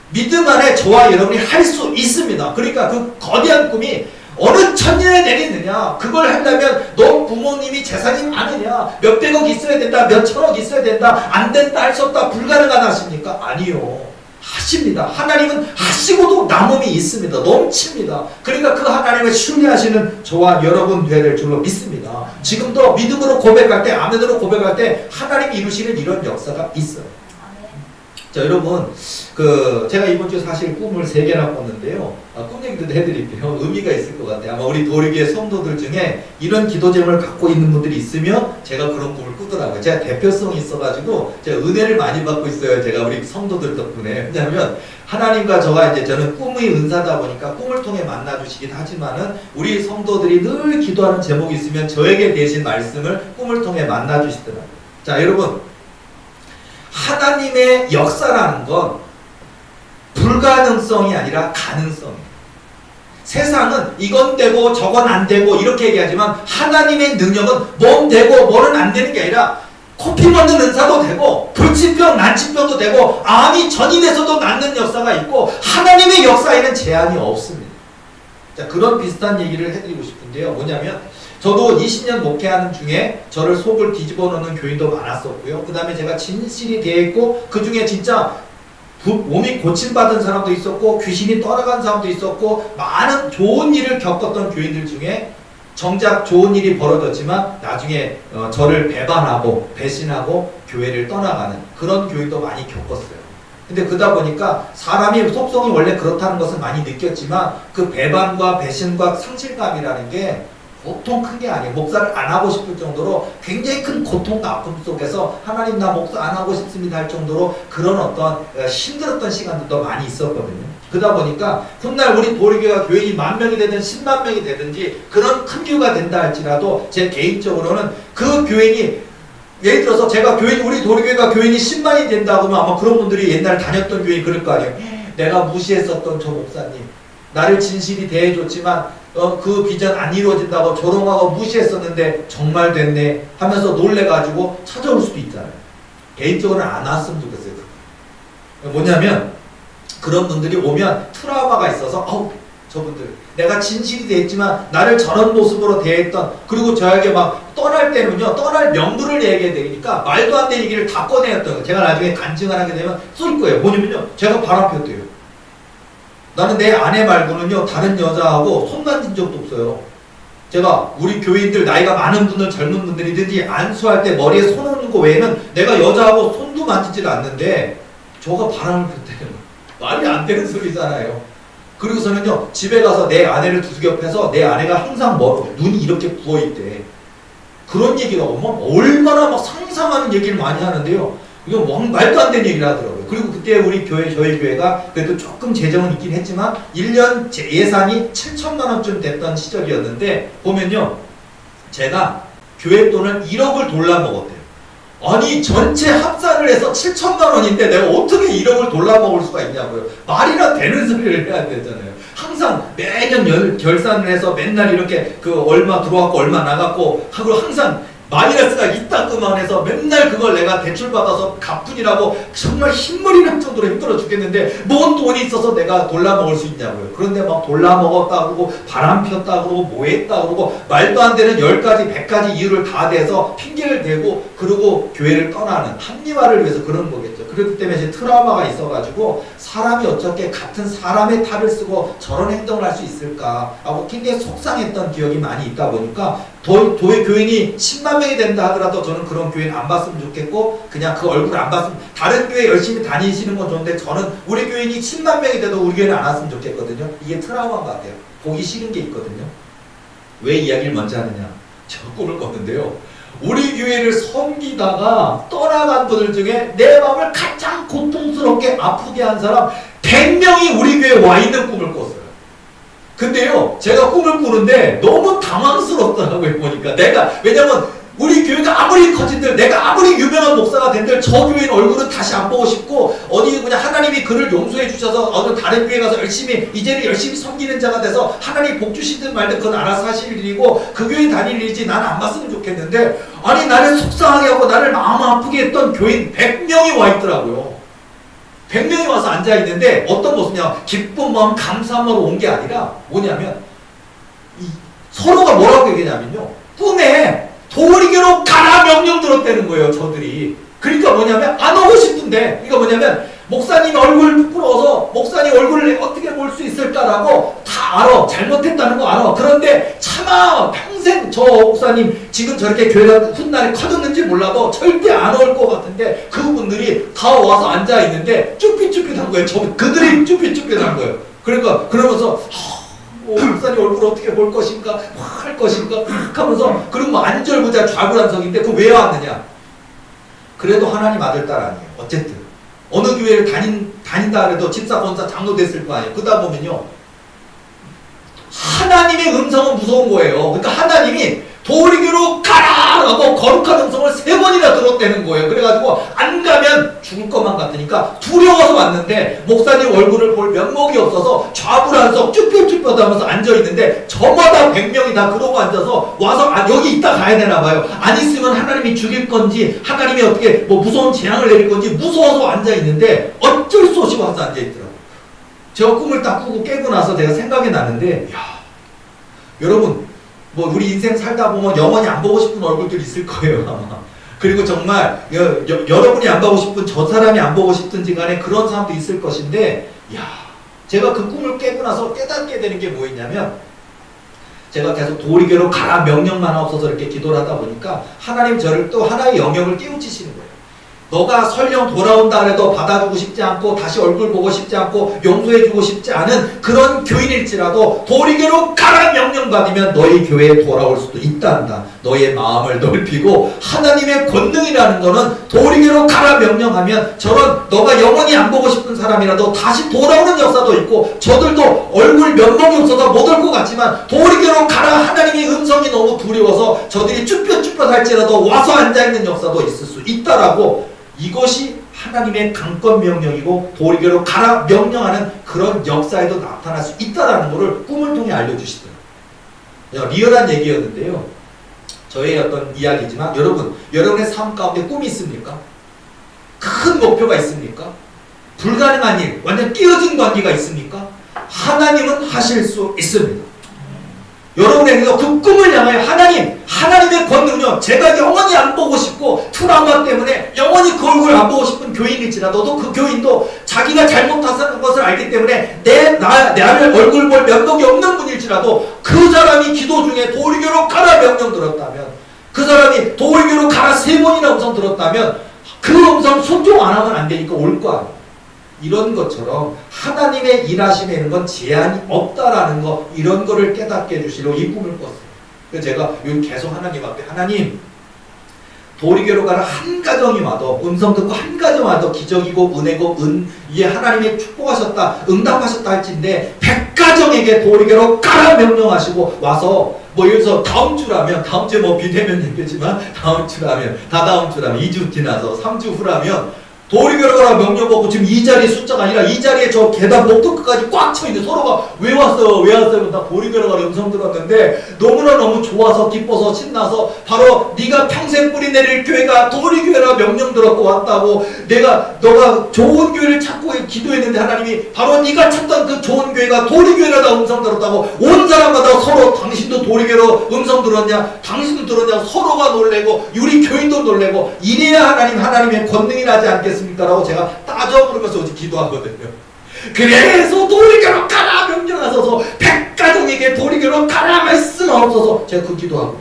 Speaker 1: 믿음 안에 저와 여러분이 할 수 있습니다. 그러니까 그 거대한 꿈이 어느 천년에 내리느냐, 그걸 하려면 너 부모님이 재산이 많으냐, 몇백억 있어야 된다, 몇천억 있어야 된다, 안 된다, 할 수 없다, 불가능하다 하십니까? 아니요, 하십니다. 하나님은 하시고도 남음이 있습니다. 넘칩니다. 그러니까 그 하나님을 신뢰하시는 저와 여러분 되될 줄로 믿습니다. 지금도 믿음으로 고백할 때, 아멘으로 고백할 때 하나님이 이루시는 이런 역사가 있어요. 자, 여러분, 제가 이번 주에 사실 꿈을 3개나 꿨는데요. 꿈 얘기도 해드릴게요. 의미가 있을 것 같아요. 아마 우리 도리교회 성도들 중에 이런 기도 제목을 갖고 있는 분들이 있으면 제가 그런 꿈을 꾸더라고요. 제가 대표성이 있어가지고 제가 은혜를 많이 받고 있어요. 제가 우리 성도들 덕분에. 왜냐하면 하나님과 저는 꿈의 은사다 보니까 꿈을 통해 만나주시긴 하지만은 우리 성도들이 늘 기도하는 제목이 있으면 저에게 대신 말씀을 꿈을 통해 만나주시더라고요. 자, 여러분. 하나님의 역사라는 건 불가능성이 아니라 가능성이에요. 세상은 이건 되고 저건 안 되고 이렇게 얘기하지만 하나님의 능력은 뭔 되고 뭐는 안 되는 게 아니라 코피 먹는 은사도 되고 불치병, 난치병도 되고 암이 전이돼서도 낫는 역사가 있고 하나님의 역사에는 제한이 없습니다. 자, 그런 비슷한 얘기를 해드리고 싶은데요. 뭐냐면 저도 20년 목회하는 중에 저를 속을 뒤집어 놓는 교인도 많았었고요. 그 다음에 제가 진실이 되어 있고 그 중에 진짜 몸이 고침받은 사람도 있었고 귀신이 떠나간 사람도 있었고 많은 좋은 일을 겪었던 교인들 중에 정작 좋은 일이 벌어졌지만 나중에 저를 배반하고 배신하고 교회를 떠나가는 그런 교인도 많이 겪었어요. 근데 그러다 보니까 사람이 속성이 원래 그렇다는 것은 많이 느꼈지만 그 배반과 배신과 상실감이라는 게 보통 큰 게 아니에요. 목사를 안 하고 싶을 정도로 굉장히 큰 고통과 아픔 속에서 하나님 나 목사 안 하고 싶습니다 할 정도로 그런 어떤 힘들었던 시간들도 많이 있었거든요. 그러다 보니까 훗날 우리 도리교회가 교인이 10,000명이 되든 10만 명이 되든지 그런 큰 교회가 된다 할지라도 제 개인적으로는 그 교인이 예를 들어서 제가 우리 도리교회가 교인이 10만이 된다고 하면 아마 그런 분들이 옛날에 다녔던 교인이 그럴 거 아니에요. 내가 무시했었던 저 목사님 나를 진실이 대해줬지만 그 비전 안 이루어진다고 조롱하고 무시했었는데 정말 됐네 하면서 놀래가지고 찾아올 수도 있잖아요. 개인적으로는 안 왔으면 좋겠어요. 뭐냐면 그런 분들이 오면 트라우마가 있어서 저분들 내가 진실이 대했지만 나를 저런 모습으로 대했던 그리고 저에게 막 떠날 때는요 떠날 명분을 얘기해야 되니까 말도 안 되는 얘기를 다 꺼내었던 거예요. 제가 나중에 간증을 하게 되면 쏠 거예요. 뭐냐면요 제가 바람 피웠대요. 나는 내 아내 말고는요 다른 여자하고 손 만진 적도 없어요. 제가 우리 교인들 나이가 많은 분들 젊은 분들이든지 안수할 때 머리에 손 얹는 거 외에는 내가 여자하고 손도 만지질 않는데 저가 바람을 폈대요. 말이 안 되는 소리잖아요. 그리고서는요 집에 가서 내 아내를 두들겨 패서 내 아내가 항상 눈이 이렇게 부어있대. 그런 얘기가 얼마나 막 상상하는 얘기를 많이 하는데요. 이거 말도 안 되는 얘기를 하더라고요. 그리고 그때 우리 교회, 저희 교회가 그래도 조금 재정은 있긴 했지만 1년 예산이 7천만 원쯤 됐던 시절이었는데 보면요 제가 교회 돈을 1억을 돌려먹었대요. 아니 전체 합산을 해서 7천만 원인데 내가 어떻게 1억을 돌려먹을 수가 있냐고요. 말이나 되는 소리를 해야 되잖아요. 항상 매년 결산을 해서 맨날 이렇게 그 얼마 들어왔고 얼마 나갔고 하고 항상 마이너스가 있다고만 해서 맨날 그걸 내가 대출받아서 갚으니라고 정말 흰머리 날 정도로 힘들어 죽겠는데 뭔 돈이 있어서 내가 돌려먹을 수 있냐고요. 그런데 막 돌려먹었다 그러고 바람 폈다 그러고 뭐 했다 그러고 말도 안 되는 10가지 100가지 이유를 다 대서 핑계를 대고 그러고 교회를 떠나는 합리화를 위해서 그런 거겠죠. 그렇기 때문에 이제 트라우마가 있어가지고 사람이 어떻게 같은 사람의 탈을 쓰고 저런 행동을 할 수 있을까 하고 굉장히 속상했던 기억이 많이 있다 보니까 도의 교인이 10만 명이 된다 하더라도 저는 그런 교인 안 봤으면 좋겠고 그냥 그 얼굴 안 봤으면 다른 교회 열심히 다니시는 건 좋은데 저는 우리 교인이 10만 명이 돼도 우리 교회는 안 왔으면 좋겠거든요. 이게 트라우마인 것 같아요. 보기 싫은 게 있거든요. 왜 이야기를 먼저 하느냐. 제가 꿈을 꿨는데요. 우리 교회를 섬기다가 떠나간 분들 중에 내 마음을 가장 고통스럽게 아프게 한 사람 100명이 우리 교회에 와 있는 꿈을 꿨어요. 근데요 제가 꿈을 꾸는데 너무 당황스럽더라고요. 보니까 왜냐면 우리 교회가 아무리 커진들 내가 아무리 유명한 목사가 된들 저 교회는 얼굴은 다시 안 보고 싶고 어디 그냥 하나님이 그를 용서해 주셔서 어느 다른 교회 가서 이제는 열심히 섬기는 자가 돼서 하나님이 복 주시든 말든 그건 알아서 하실 일이고 그 교회 다닐 일이지 난 안 봤으면 좋겠는데 아니 나를 속상하게 하고 나를 마음 아프게 했던 교인 100명이 와 있더라고요. 100명이 와서 앉아있는데 어떤 모습이냐 기쁜 마음 감사한 마음으로 온 게 아니라 뭐냐면 서로가 뭐라고 얘기냐면요 꿈에 도리교로 가라 명령 들었다는 거예요. 저들이. 그러니까 뭐냐면 안 오고 싶은데 그러니까 뭐냐면 목사님 얼굴 부끄러워서 목사님 얼굴을 어떻게 볼 수 있을까라고 다 알아. 잘못했다는 거 알아. 그런데 차마 평생 저 목사님 지금 저렇게 교회가 훗날에 커졌는지 몰라도 절대 안 올 것 같은데 그분들이 다 와서 앉아있는데 쭈삣쭈삣한 거예요. 그들이 쭈삣쭈삣한 거예요. 그러니까 그러면서 목사님 얼굴 어떻게 볼 것인가 할 것인가 하면서 그리고 뭐 안절부절 좌불안석인데 그 왜 왔느냐. 그래도 하나님 아들 딸 아니에요. 어쨌든 어느 교회를 다닌다 그래도 집사 권사 장로 됐을 거 아니에요. 그러다 보면요 하나님의 음성은 무서운 거예요. 그러니까 하나님이 도리교로 가라라고 거룩한 음성을 3번이나 들었다는 거예요. 그래가지고 안 가면 죽을 것만 같으니까 두려워서 왔는데 목사님 얼굴을 볼 면목이 없어서 좌불안석 쭈뼛쭈뼛하면서 앉아있는데 저마다 100명이 다 그러고 앉아서 와서 여기 있다 가야 되나 봐요. 안 있으면 하나님이 죽일 건지 하나님이 어떻게 뭐 무서운 재앙을 내릴 건지 무서워서 앉아있는데 어쩔 수 없이 와서 앉아있더라고요. 제가 꿈을 딱 꾸고 깨고 나서 제가 생각이 나는데 여러분 뭐 우리 인생 살다 보면 영원히 안 보고 싶은 얼굴들이 있을 거예요 아마. 그리고 정말 여러분이 안 보고 싶은 저 사람이 안 보고 싶든지 간에 그런 사람도 있을 것인데 제가 그 꿈을 깨고 나서 깨닫게 되는 게 뭐였냐면 제가 계속 도리교로 가라 명령만 없어서 이렇게 기도를 하다 보니까 하나님 저를 또 하나의 영역을 깨우치시는 거예요. 너가 설령 돌아온다 그래도 받아주고 싶지 않고 다시 얼굴 보고 싶지 않고 용서해주고 싶지 않은 그런 교인일지라도 도리교로 가라 명령받으면 너희 교회에 돌아올 수도 있단다. 너의 마음을 넓히고 하나님의 권능이라는 거는 도리교로 가라 명령하면 저런 너가 영원히 안 보고 싶은 사람이라도 다시 돌아오는 역사도 있고 저들도 얼굴 면목이 없어서 못 올 것 같지만 도리교로 가라 하나님의 음성이 너무 두려워서 저들이 쭈뼛쭈뼛 할지라도 와서 앉아있는 역사도 있을 수 있다라고 이것이 하나님의 강권 명령이고 도리교로 가라 명령하는 그런 역사에도 나타날 수 있다는 것을 꿈을 통해 알려주시더라고요. 리얼한 얘기였는데요. 저의 어떤 이야기지만 여러분의 삶 가운데 꿈이 있습니까? 큰 목표가 있습니까? 불가능한 일, 완전 끼어진 관계가 있습니까? 하나님은 하실 수 있습니다. 여러분에게서 그 꿈을 향하여 하나님의 권능은요, 제가 영원히 안 보고 싶고 트라우마 때문에 영원히 그 얼굴 안 보고 싶은 교인일지라도 그 교인도 자기가 잘못한 것을 알기 때문에 나를 얼굴 볼 면목이 없는 분일지라도 그 사람이 기도 중에 도리교로 가라 명령 들었다면, 그 사람이 도리교로 가라 3번이나 음성 들었다면 그 음성 순종 안 하면 안 되니까 올 거 아니에요. 이런 것처럼 하나님의 일하심에 있는 건 제한이 없다라는 거, 이런 거를 깨닫게 해주시려고 이 꿈을 꿨어요. 그래서 제가 계속 하나님 앞에, 하나님 도리교로 가는 한 가정이 와도, 음성 듣고 한 가정 와도 기적이고 은혜고 이게 하나님이 축복하셨다, 응답하셨다 할진데 100가정에게 도리교로 가라 명령하시고 와서, 뭐 예를 들어서 다음 주라면, 다음 주에 뭐 비대면 얘기지만 다음 주라면, 다다음 주라면, 2주 지나서 3주 후라면 도리교로 가라 명령 받고 지금 이 자리 숫자가 아니라 이 자리에 저 계단 목도 끝까지 꽉 쳐있는데 서로가 왜 왔어요? 왜 왔어요? 나 도리교로 가라 음성 들었는데 너무나 좋아서 기뻐서 신나서 바로 네가 평생 뿌리 내릴 교회가 도리교회라 명령 들었고 왔다고, 너가 좋은 교회를 찾고 기도했는데 하나님이 바로 네가 찾던 그 좋은 교회가 도리교회라다 음성 들었다고 온 사람마다 서로 당신도 도리교회로 음성 들었냐? 당신도 들었냐? 서로가 놀래고 우리 교인도 놀래고, 이래야 하나님의 권능이 나지 않겠습니까? 라고 제가 따져 부르면서 어제 기도하거든요. 그래서 도리교로 가라 명령하소서, 100가정에게 도리교로 가라 말씀하옵소서. 제가 그 기도하고,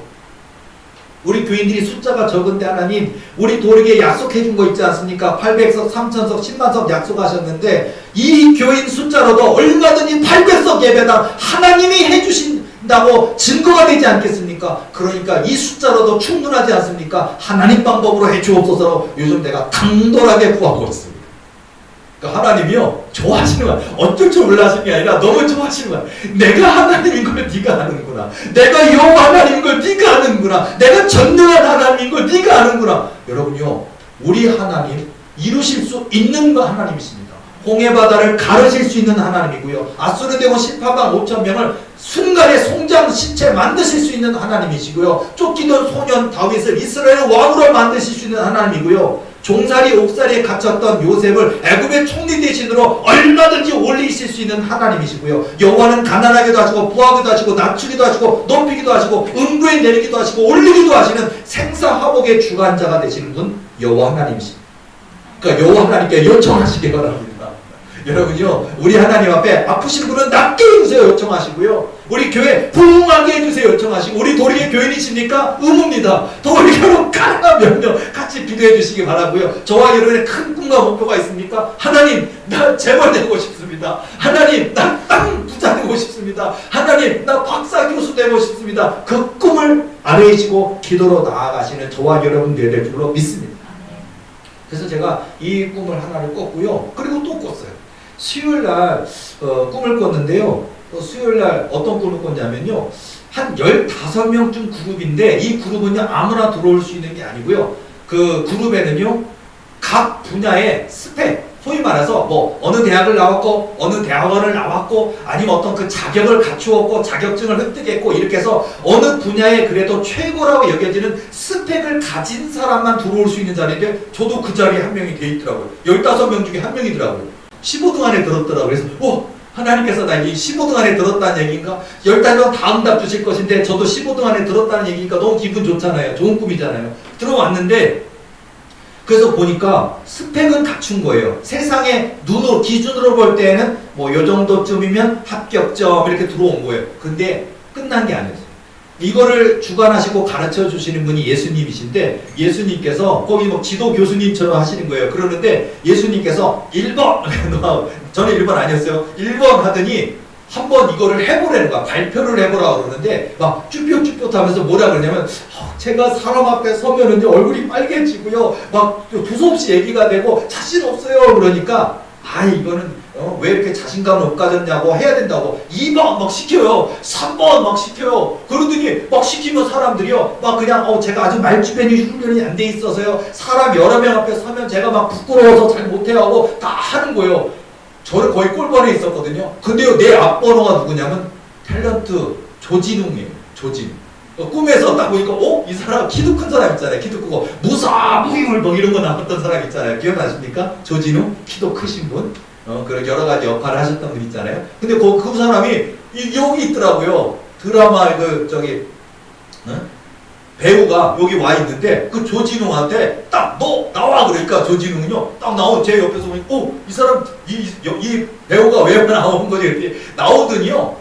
Speaker 1: 우리 교인들이 숫자가 적은데 하나님 우리 도리교에 약속해 준 거 있지 않습니까? 800석, 3000석, 10만석 약속하셨는데 이 교인 숫자로도 얼마든지 800석 예배당 하나님이 해주신다고 증거가 되지 않겠습니까? 그러니까 이 숫자로도 충분하지 않습니까? 하나님 방법으로 해주옵소서로 요즘 내가 당돌하게 구하고 있습니다. 그러니까 하나님이요 좋아하시는 거야. 어쩔 줄 몰라 하시는 게 아니라 너무 좋아하시는 거야. 내가 하나님인 걸 네가 아는구나. 내가 여호와 하나님인 걸 네가 아는구나. 내가 전능한 하나님인 걸 네가 아는구나. 여러분요, 우리 하나님 이루실 수 있는 거 하나님이십니다. 홍해바다를 가르실 수 있는 하나님이고요, 아수르 대원 18만 5천 명을 순간에 송장 시체 만드실 수 있는 하나님이시고요, 쫓기던 소년 다윗을 이스라엘 왕으로 만드실 수 있는 하나님이고요, 종살이 옥살이에 갇혔던 요셉을 애굽의 총리 대신으로 얼마든지 올리실 수 있는 하나님이시고요, 여호와는 가난하게도 하시고 부하기도 하시고 낮추기도 하시고 높이기도 하시고 음부에 내리기도 하시고 올리기도 하시는 생사화복의 주관자가 되시는 분 여호와 하나님이십니다. 그러니까 여호와 하나님께 요청하시기 바랍니다. 여러분요, 우리 하나님 앞에 아프신 분은 낫게 해주세요 요청하시고요, 우리 교회 부흥하게 해주세요 요청하시고, 우리 도리의 교인이십니까? 의무입니다. 도리교로 가라 명령 같이 기도해 주시기 바라고요. 저와 여러분의 큰 꿈과 목표가 있습니까? 하나님 나 재벌 되고 싶습니다. 하나님 나 땅 부자 되고 싶습니다. 하나님 나 박사 교수 되고 싶습니다. 그 꿈을 아뢰시고 기도로 나아가시는 저와 여러분들이 될 줄로 믿습니다. 그래서 제가 이 꿈을 하나를 꿨고요, 그리고 또 꿨어요. 수요일날 꿈을 꿨는데요, 수요일날 어떤 꿈을 꿨냐면요, 한 15명쯤 그룹인데 이 그룹은요 아무나 들어올 수 있는 게 아니고요, 그 그룹에는요 각 분야의 스펙, 소위 말해서 뭐 어느 대학을 나왔고 어느 대학원을 나왔고 아니면 어떤 그 자격을 갖추었고 자격증을 획득했고 이렇게 해서 어느 분야에 그래도 최고라고 여겨지는 스펙을 가진 사람만 들어올 수 있는 자리인데, 저도 그 자리에 한 명이 돼 있더라고요. 15명 중에 한 명이더라고요. 15등 안에 들었더라고요. 그래서 하나님께서 나 이 15등 안에 들었다는 얘기인가? 15명 다 응답 주실 것인데 저도 15등 안에 들었다는 얘기니까 너무 기분 좋잖아요. 좋은 꿈이잖아요. 들어왔는데 그래서 보니까 스펙은 갖춘 거예요. 세상의 눈으로 기준으로 볼 때는 뭐 요 정도쯤이면 합격점 이렇게 들어온 거예요. 근데 끝난 게 아니었어요. 이거를 주관하시고 가르쳐 주시는 분이 예수님이신데, 예수님께서 거기 뭐 지도 교수님처럼 하시는 거예요. 그러는데 예수님께서 1번 저는 1번 아니었어요. 1번 하더니 한번 이거를 해보라는 거야. 발표를 해보라 그러는데 막 쭈뼛쭈뼛 하면서 뭐라 그러냐면, 제가 사람 앞에 서면은 얼굴이 빨개지고요, 막 두서없이 얘기가 되고 자신 없어요. 그러니까 이거는 왜 이렇게 자신감을 못 가졌냐고 해야 된다고 2번 막 시켜요. 3번 막 시켜요. 그러더니 막 시키면 사람들이요 막 그냥 제가 아주 말주변이 훈련이 안 돼 있어서요, 사람 여러 명 앞에 서면 제가 막 부끄러워서 잘 못해요 하고 다 하는 거예요. 저는 거의 꼴번에 있었거든요. 근데요, 내 앞번호가 누구냐면 탤런트 조진웅이에요. 조진웅. 꿈에서 딱 보니까 이 사람 키도 큰 사람 있잖아요. 키도 크고 무사무임을 뭐 이런 거 나왔던 사람 있잖아요. 기억나십니까? 조진웅 키도 크신 분, 그런 여러 가지 역할을 하셨던 분 있잖아요. 근데 그 사람이 여기 있더라고요. 드라마 배우가 여기 와 있는데 그 조진웅한테 딱 너 나와 그러니까 조진웅은요 딱 나오 제 옆에서 보니 이 사람 이 배우가 왜 나온 거지 그랬더니 나오더니요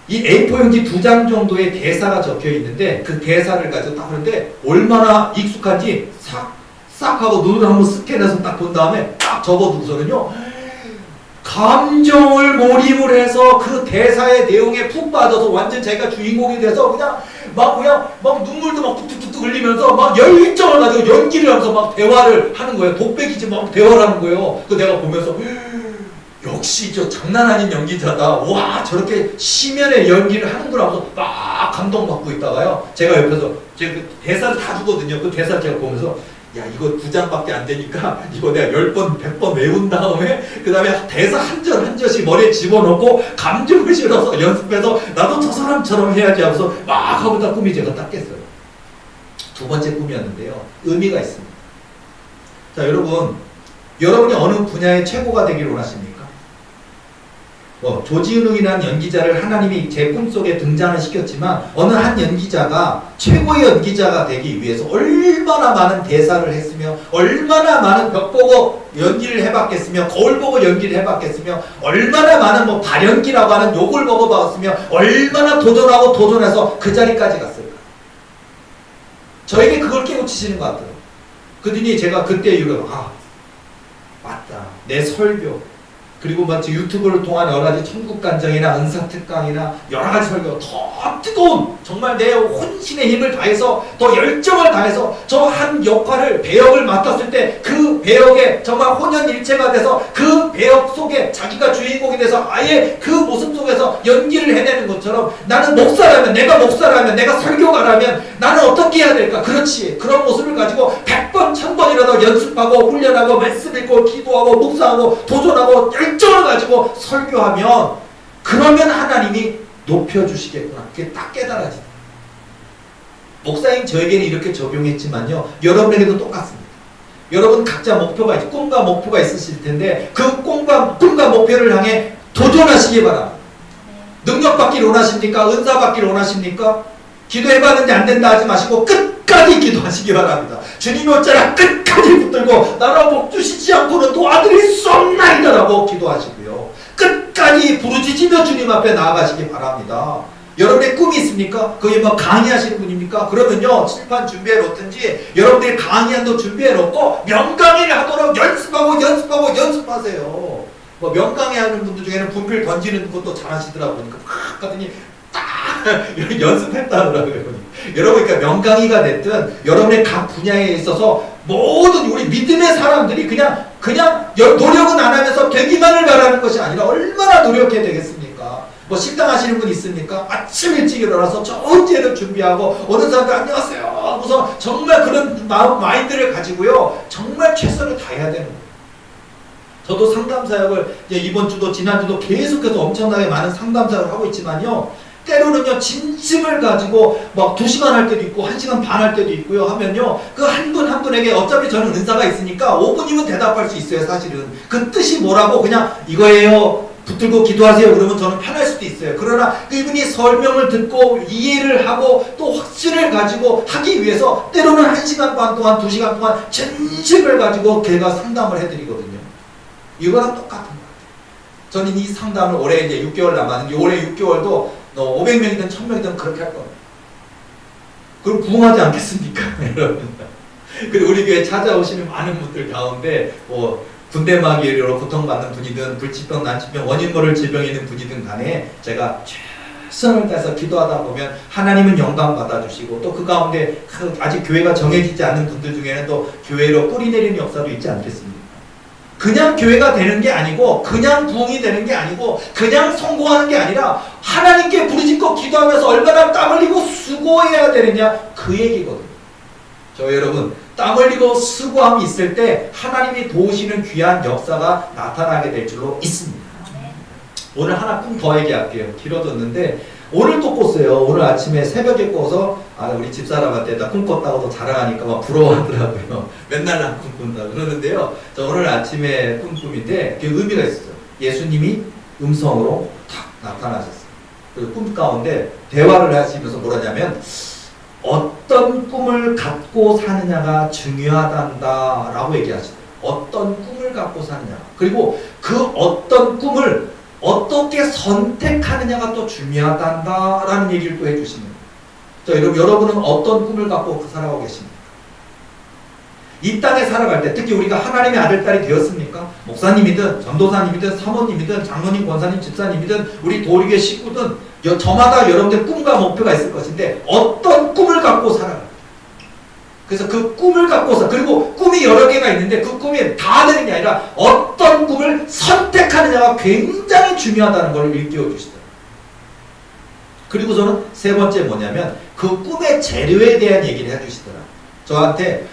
Speaker 1: 이 A4 용지 2장 정도의 대사가 적혀 있는데 그 대사를 가지고 딱 하는데 얼마나 익숙한지 싹 하고 눈을 한번 스캔해서 딱 본 다음에 딱 접어두고서는요 감정을 몰입을 해서 그 대사의 내용에 푹 빠져서 완전 자기가 주인공이 돼서 막 눈물도 막 뚝뚝뚝 흘리면서 막 열정을 가지고 연기를 하면서 막 대화를 하는 거예요. 독백이지 막 대화를 하는 거예요. 그 내가 보면서 역시 저 장난 아닌 연기자다. 와 저렇게 심연의 연기를 하는구나 하면서 막 감동받고 있다가요. 제가 옆에서 제가 그 대사를 다 주거든요. 그 대사를 제가 보면서 야 이거 2장밖에 안 되니까 이거 내가 10번 100번 외운 다음에 그 다음에 대사 한 절 한 절씩 머리에 집어넣고 감정을 실어서 연습해서 나도 저 사람처럼 해야지 하면서 막 하고다 꿈이 제가 딱 깼어요. 두 번째 꿈이었는데요. 의미가 있습니다. 자 여러분이 어느 분야의 최고가 되길 원하십니까? 조진웅이라는 연기자를 하나님이 제 꿈속에 등장을 시켰지만 어느 한 연기자가 최고의 연기자가 되기 위해서 얼마나 많은 대사를 했으며 얼마나 많은 벽 보고 연기를 해봤겠으며 거울 보고 연기를 해봤겠으며 얼마나 많은 발연기라고 하는 욕을 먹어봤으며 얼마나 도전하고 도전해서 그 자리까지 갔을까. 저에게 그걸 깨우치시는 것 같아요. 그러더니 제가 그때 이후로 맞다 내 설교 그리고 마치 유튜브를 통한 여러 가지 천국간정이나 은사특강이나 여러 가지 설교 더 뜨거운 정말 내 혼신의 힘을 다해서 더 열정을 다해서 저 한 역할을 배역을 맡았을 때 그 배역에 정말 혼연일체가 돼서 그 배역 속에 자기가 주인공이 돼서 아예 그 모습 속에서 연기를 해내는 것처럼 나는 목사라면 내가 목사라면 내가 설교가라면 나는 어떻게 해야 될까? 그렇지 그런 모습을 가지고 100번 1000번이라도 연습하고 훈련하고 말씀 읽고 기도하고 묵상하고 도전하고 열정을 가지고 설교하면 그러면 하나님이 높여주시겠구나. 그게 딱 깨달아지다. 목사인 저에게는 이렇게 적용했지만요. 여러분에게도 똑같습니다. 여러분 각자 목표가 있고 꿈과 목표가 있으실 텐데 그 꿈과 목표를 향해 도전하시기 바랍니다. 능력 받기를 원하십니까? 은사 받기를 원하십니까? 기도해봤는데 안 된다 하지 마시고 끝까지 기도하시기 바랍니다. 주님이 어쩌라 끝까지 붙들고 나라 복 주시지 않고는 도와드릴 수 없나이다라고 기도하시고요. 끝까지 부르짖으며 주님 앞에 나아가시기 바랍니다. 여러분의 꿈이 있습니까? 거기 강의하시는 분입니까? 그러면요 칠판 준비해 놓든지 여러분들이 강의한도 준비해 놓고 명강의를 하도록 연습하세요. 명강의 하는 분들 중에는 분필 던지는 것도 잘하시더라고요. 보니까 막 하더니 연습했다 하더라고요. 여러분 그러니까 명강의가 됐든 여러분의 각 분야에 있어서 모든 우리 믿음의 사람들이 그냥 노력은 안 하면서 되기만을 바라는 것이 아니라 얼마나 노력해야 되겠습니까? 식당 하시는 분 있습니까? 아침 일찍 일어나서 좋은 재료 준비하고 어느 사람들 안녕하세요 하고서 정말 그런 마인드를 가지고요 정말 최선을 다해야 되는 거예요. 저도 상담 사역을 이번 주도 지난주도 계속해서 엄청나게 많은 상담 사역을 하고 있지만요 때로는요 진심을 가지고 2시간 할 때도 있고 1시간 반 할 때도 있고요 하면요 그 한 분 한 분에게 어차피 저는 은사가 있으니까 5분이면 대답할 수 있어요. 사실은 그 뜻이 뭐라고 그냥 이거예요 붙들고 기도하세요 그러면 저는 편할 수도 있어요. 그러나 이분이 설명을 듣고 이해를 하고 또 확신을 가지고 하기 위해서 때로는 1시간 반 동안 2시간 동안 진심을 가지고 걔가 상담을 해드리거든요. 이거랑 똑같은 것 같아요. 저는 이 상담을 올해 이제 6개월 남았는데 올해 6개월도 500명이든 1000명이든 그렇게 할 겁니다. 그럼 부흥하지 않겠습니까? 여러분. 그리고 우리 교회 찾아오시는 많은 분들 가운데 군대 마귀로 고통받는 분이든 불치병, 난치병, 원인 모를 질병이 있는 분이든 간에 제가 최선을 다해서 기도하다 보면 하나님은 영광 받아주시고 또 그 가운데 아직 교회가 정해지지 않은 분들 중에는 또 교회로 뿌리 내리는 역사도 있지 않겠습니까? 그냥 교회가 되는 게 아니고 그냥 부흥이 되는 게 아니고 그냥 성공하는 게 아니라 하나님께 부르짖고 기도하면서 얼마나 땀 흘리고 수고해야 되느냐 그 얘기거든요. 저 여러분 땀 흘리고 수고함이 있을 때 하나님이 도우시는 귀한 역사가 나타나게 될 줄로 있습니다. 오늘 하나 꿈 더 얘기할게요. 길어졌는데 오늘 또 꿨어요. 오늘 아침에 새벽에 꿔서 우리 집사람한테 나 꿈 꿨다고 자랑하니까 막 부러워하더라고요. 맨날 난 꿈 꾼다 그러는데요. 저 오늘 아침에 꾼 꿈인데 그 의미가 있었어요. 예수님이 음성으로 탁 나타나셨어요. 그리고 꿈 가운데 대화를 하시면서 뭐라냐면 어떤 꿈을 갖고 사느냐가 중요하단다라고 얘기하시더라고요. 어떤 꿈을 갖고 사느냐. 그리고 그 어떤 꿈을 어떻게 선택하느냐가 또 중요하단다라는 얘기를 또 해주시는 거예요. 자, 여러분은 어떤 꿈을 갖고 살아가고 계십니까? 이 땅에 살아갈 때 특히 우리가 하나님의 아들, 딸이 되었습니까? 목사님이든 전도사님이든 사모님이든 장로님, 권사님, 집사님이든 우리 도리교회 식구든 저마다 여러분들 꿈과 목표가 있을 것인데 어떤 꿈을 갖고 살아가요? 그래서 그 꿈을 갖고서 그리고 꿈이 여러 개가 있는데 그 꿈이 다 되는 게 아니라 어떤 꿈을 선택하느냐가 굉장히 중요하다는 걸 일깨워 주시더라고요. 그리고 저는 세 번째 뭐냐면 그 꿈의 재료에 대한 얘기를 해주시더라고요.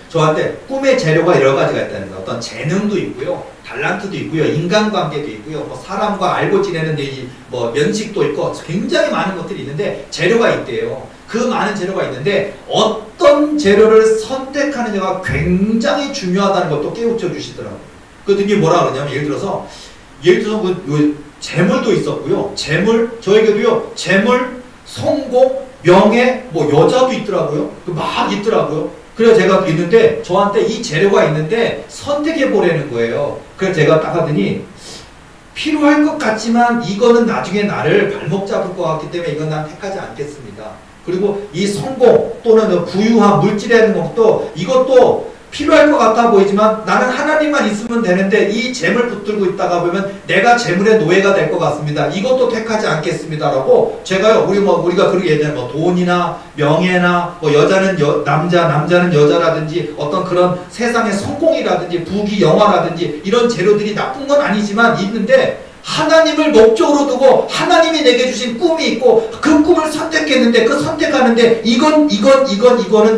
Speaker 1: 저한테 꿈의 재료가 여러 가지가 있다는 거예요. 어떤 재능도 있고요, 달란트도 있고요, 인간관계도 있고요, 뭐 사람과 알고 지내는 데 뭐 면식도 있고 굉장히 많은 것들이 있는데 재료가 있대요. 그 많은 재료가 있는데 어떤 재료를 선택하느냐가 굉장히 중요하다는 것도 깨우쳐 주시더라고요. 그게 뭐라 그러냐면 예를 들어서 재물도 있었고요. 저에게도요, 재물, 성공, 명예, 뭐 여자도 있더라고요. 막 있더라고요. 그래서 제가 있는데 저한테 이 재료가 있는데 선택해 보라는 거예요. 그래서 제가 딱 하더니 필요할 것 같지만 이거는 나중에 나를 발목 잡을 것 같기 때문에 이건 난 택하지 않겠습니다. 그리고 이 성공 또는 부유한 물질이라는 것도 이것도 필요할 것 같아 보이지만 나는 하나님만 있으면 되는데 이 재물 붙들고 있다가 보면 내가 재물의 노예가 될 것 같습니다. 이것도 택하지 않겠습니다라고 제가요 우리가 그렇게 얘기하면 뭐 돈이나 명예나 뭐 여자는 남자는 여자라든지 어떤 그런 세상의 성공이라든지 부귀 영화라든지 이런 재료들이 나쁜 건 아니지만 있는데 하나님을 목적으로 두고 하나님이 내게 주신 꿈이 있고 그 꿈을 선택했는데 그 선택하는데 이거는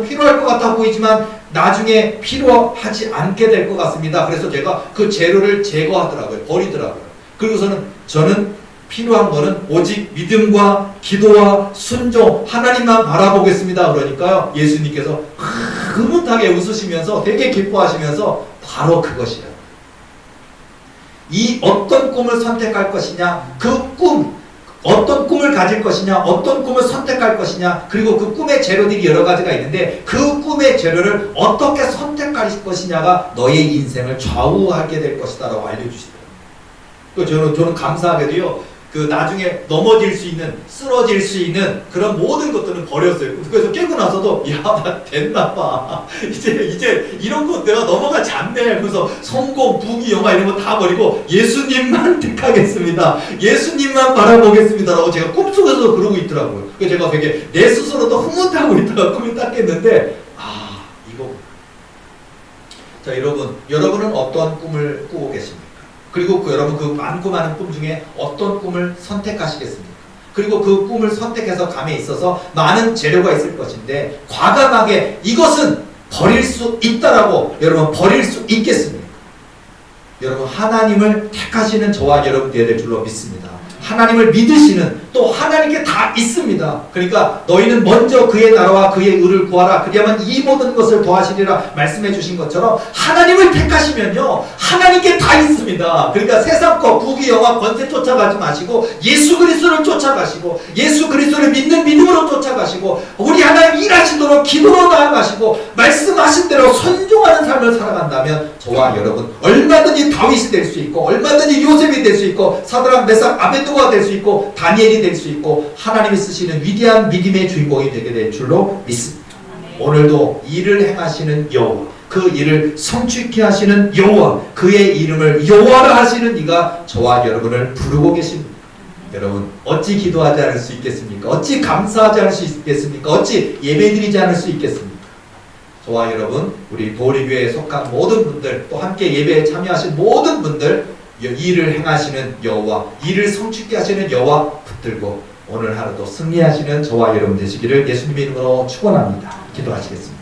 Speaker 1: 필요할 것 같아 보이지만 나중에 필요하지 않게 될 것 같습니다. 그래서 제가 그 재료를 제거하더라고요. 버리더라고요. 그리고서는 저는 필요한 거는 오직 믿음과 기도와 순종 하나님만 바라보겠습니다. 그러니까요 예수님께서 흐뭇하게 웃으시면서 되게 기뻐하시면서 바로 그것이야. 이 어떤 꿈을 선택할 것이냐, 그 꿈, 어떤 꿈을 가질 것이냐, 어떤 꿈을 선택할 것이냐, 그리고 그 꿈의 재료들이 여러 가지가 있는데 그 꿈의 재료를 어떻게 선택할 것이냐가 너의 인생을 좌우하게 될 것이다 라고 알려주시더라고요. 저는 감사하게도요, 나중에 넘어질 수 있는, 쓰러질 수 있는 그런 모든 것들은 버렸어요. 그래서 깨고 나서도, 나 됐나봐. 이제 이런 거 내가 넘어가지 않네. 그래서 성공, 부귀, 영화 이런 거 다 버리고 예수님만 택하겠습니다. 예수님만 바라보겠습니다. 라고 제가 꿈속에서도 그러고 있더라고요. 그래서 제가 되게 내 스스로도 흐뭇하고 있다가 꿈이 딱 깼는데, 이거. 자, 여러분은 어떤 꿈을 꾸고 계십니까? 그리고 여러분 그 많고 많은 꿈 중에 어떤 꿈을 선택하시겠습니까? 그리고 그 꿈을 선택해서 감에 있어서 많은 재료가 있을 것인데 과감하게 이것은 버릴 수 있다라고 여러분 버릴 수 있겠습니까? 여러분 하나님을 택하시는 저와 여러분 되어야 될 줄로 믿습니다. 하나님을 믿으시는 또 하나님께 다 있습니다. 그러니까 너희는 먼저 그의 나라와 그의 의를 구하라. 그리하면 이 모든 것을 더하시리라 말씀해 주신 것처럼 하나님을 택하시면요 하나님께 다 있습니다. 그러니까 세상 것 부귀 영화 권세 쫓아가지 마시고 예수 그리스도를 쫓아가시고 예수 그리스도를 믿는 믿음으로 쫓아가시고 우리 하나님 일하시도록 기도로 나아가시고 말씀하신 대로 순종하는 삶을 살아간다면 저와 여러분 얼마든지 다윗이 될 수 있고 얼마든지 요셉이 될 수 있고 사드락 메삭 아베드고가 될 수 있고 다니엘이 될 수 있고 하나님이 쓰시는 위대한 믿음의 주인공이 되게 될 줄로 믿습니다. 오늘도 일을 행하시는 여호와 그 일을 성취케 하시는 여호와 그의 이름을 여호와라 하시는 이가 저와 여러분을 부르고 계십니다. 여러분 어찌 기도하지 않을 수 있겠습니까? 어찌 감사하지 않을 수 있겠습니까? 어찌 예배드리지 않을 수 있겠습니까? 저와 여러분 우리 도리교회에 속한 모든 분들 또 함께 예배에 참여하신 모든 분들 일을 행하시는 여호와 일을 성취케 하시는 여호와 붙들고 오늘 하루도 승리하시는 저와 여러분 되시기를 예수님의 이름으로 축원합니다. 기도하시겠습니다.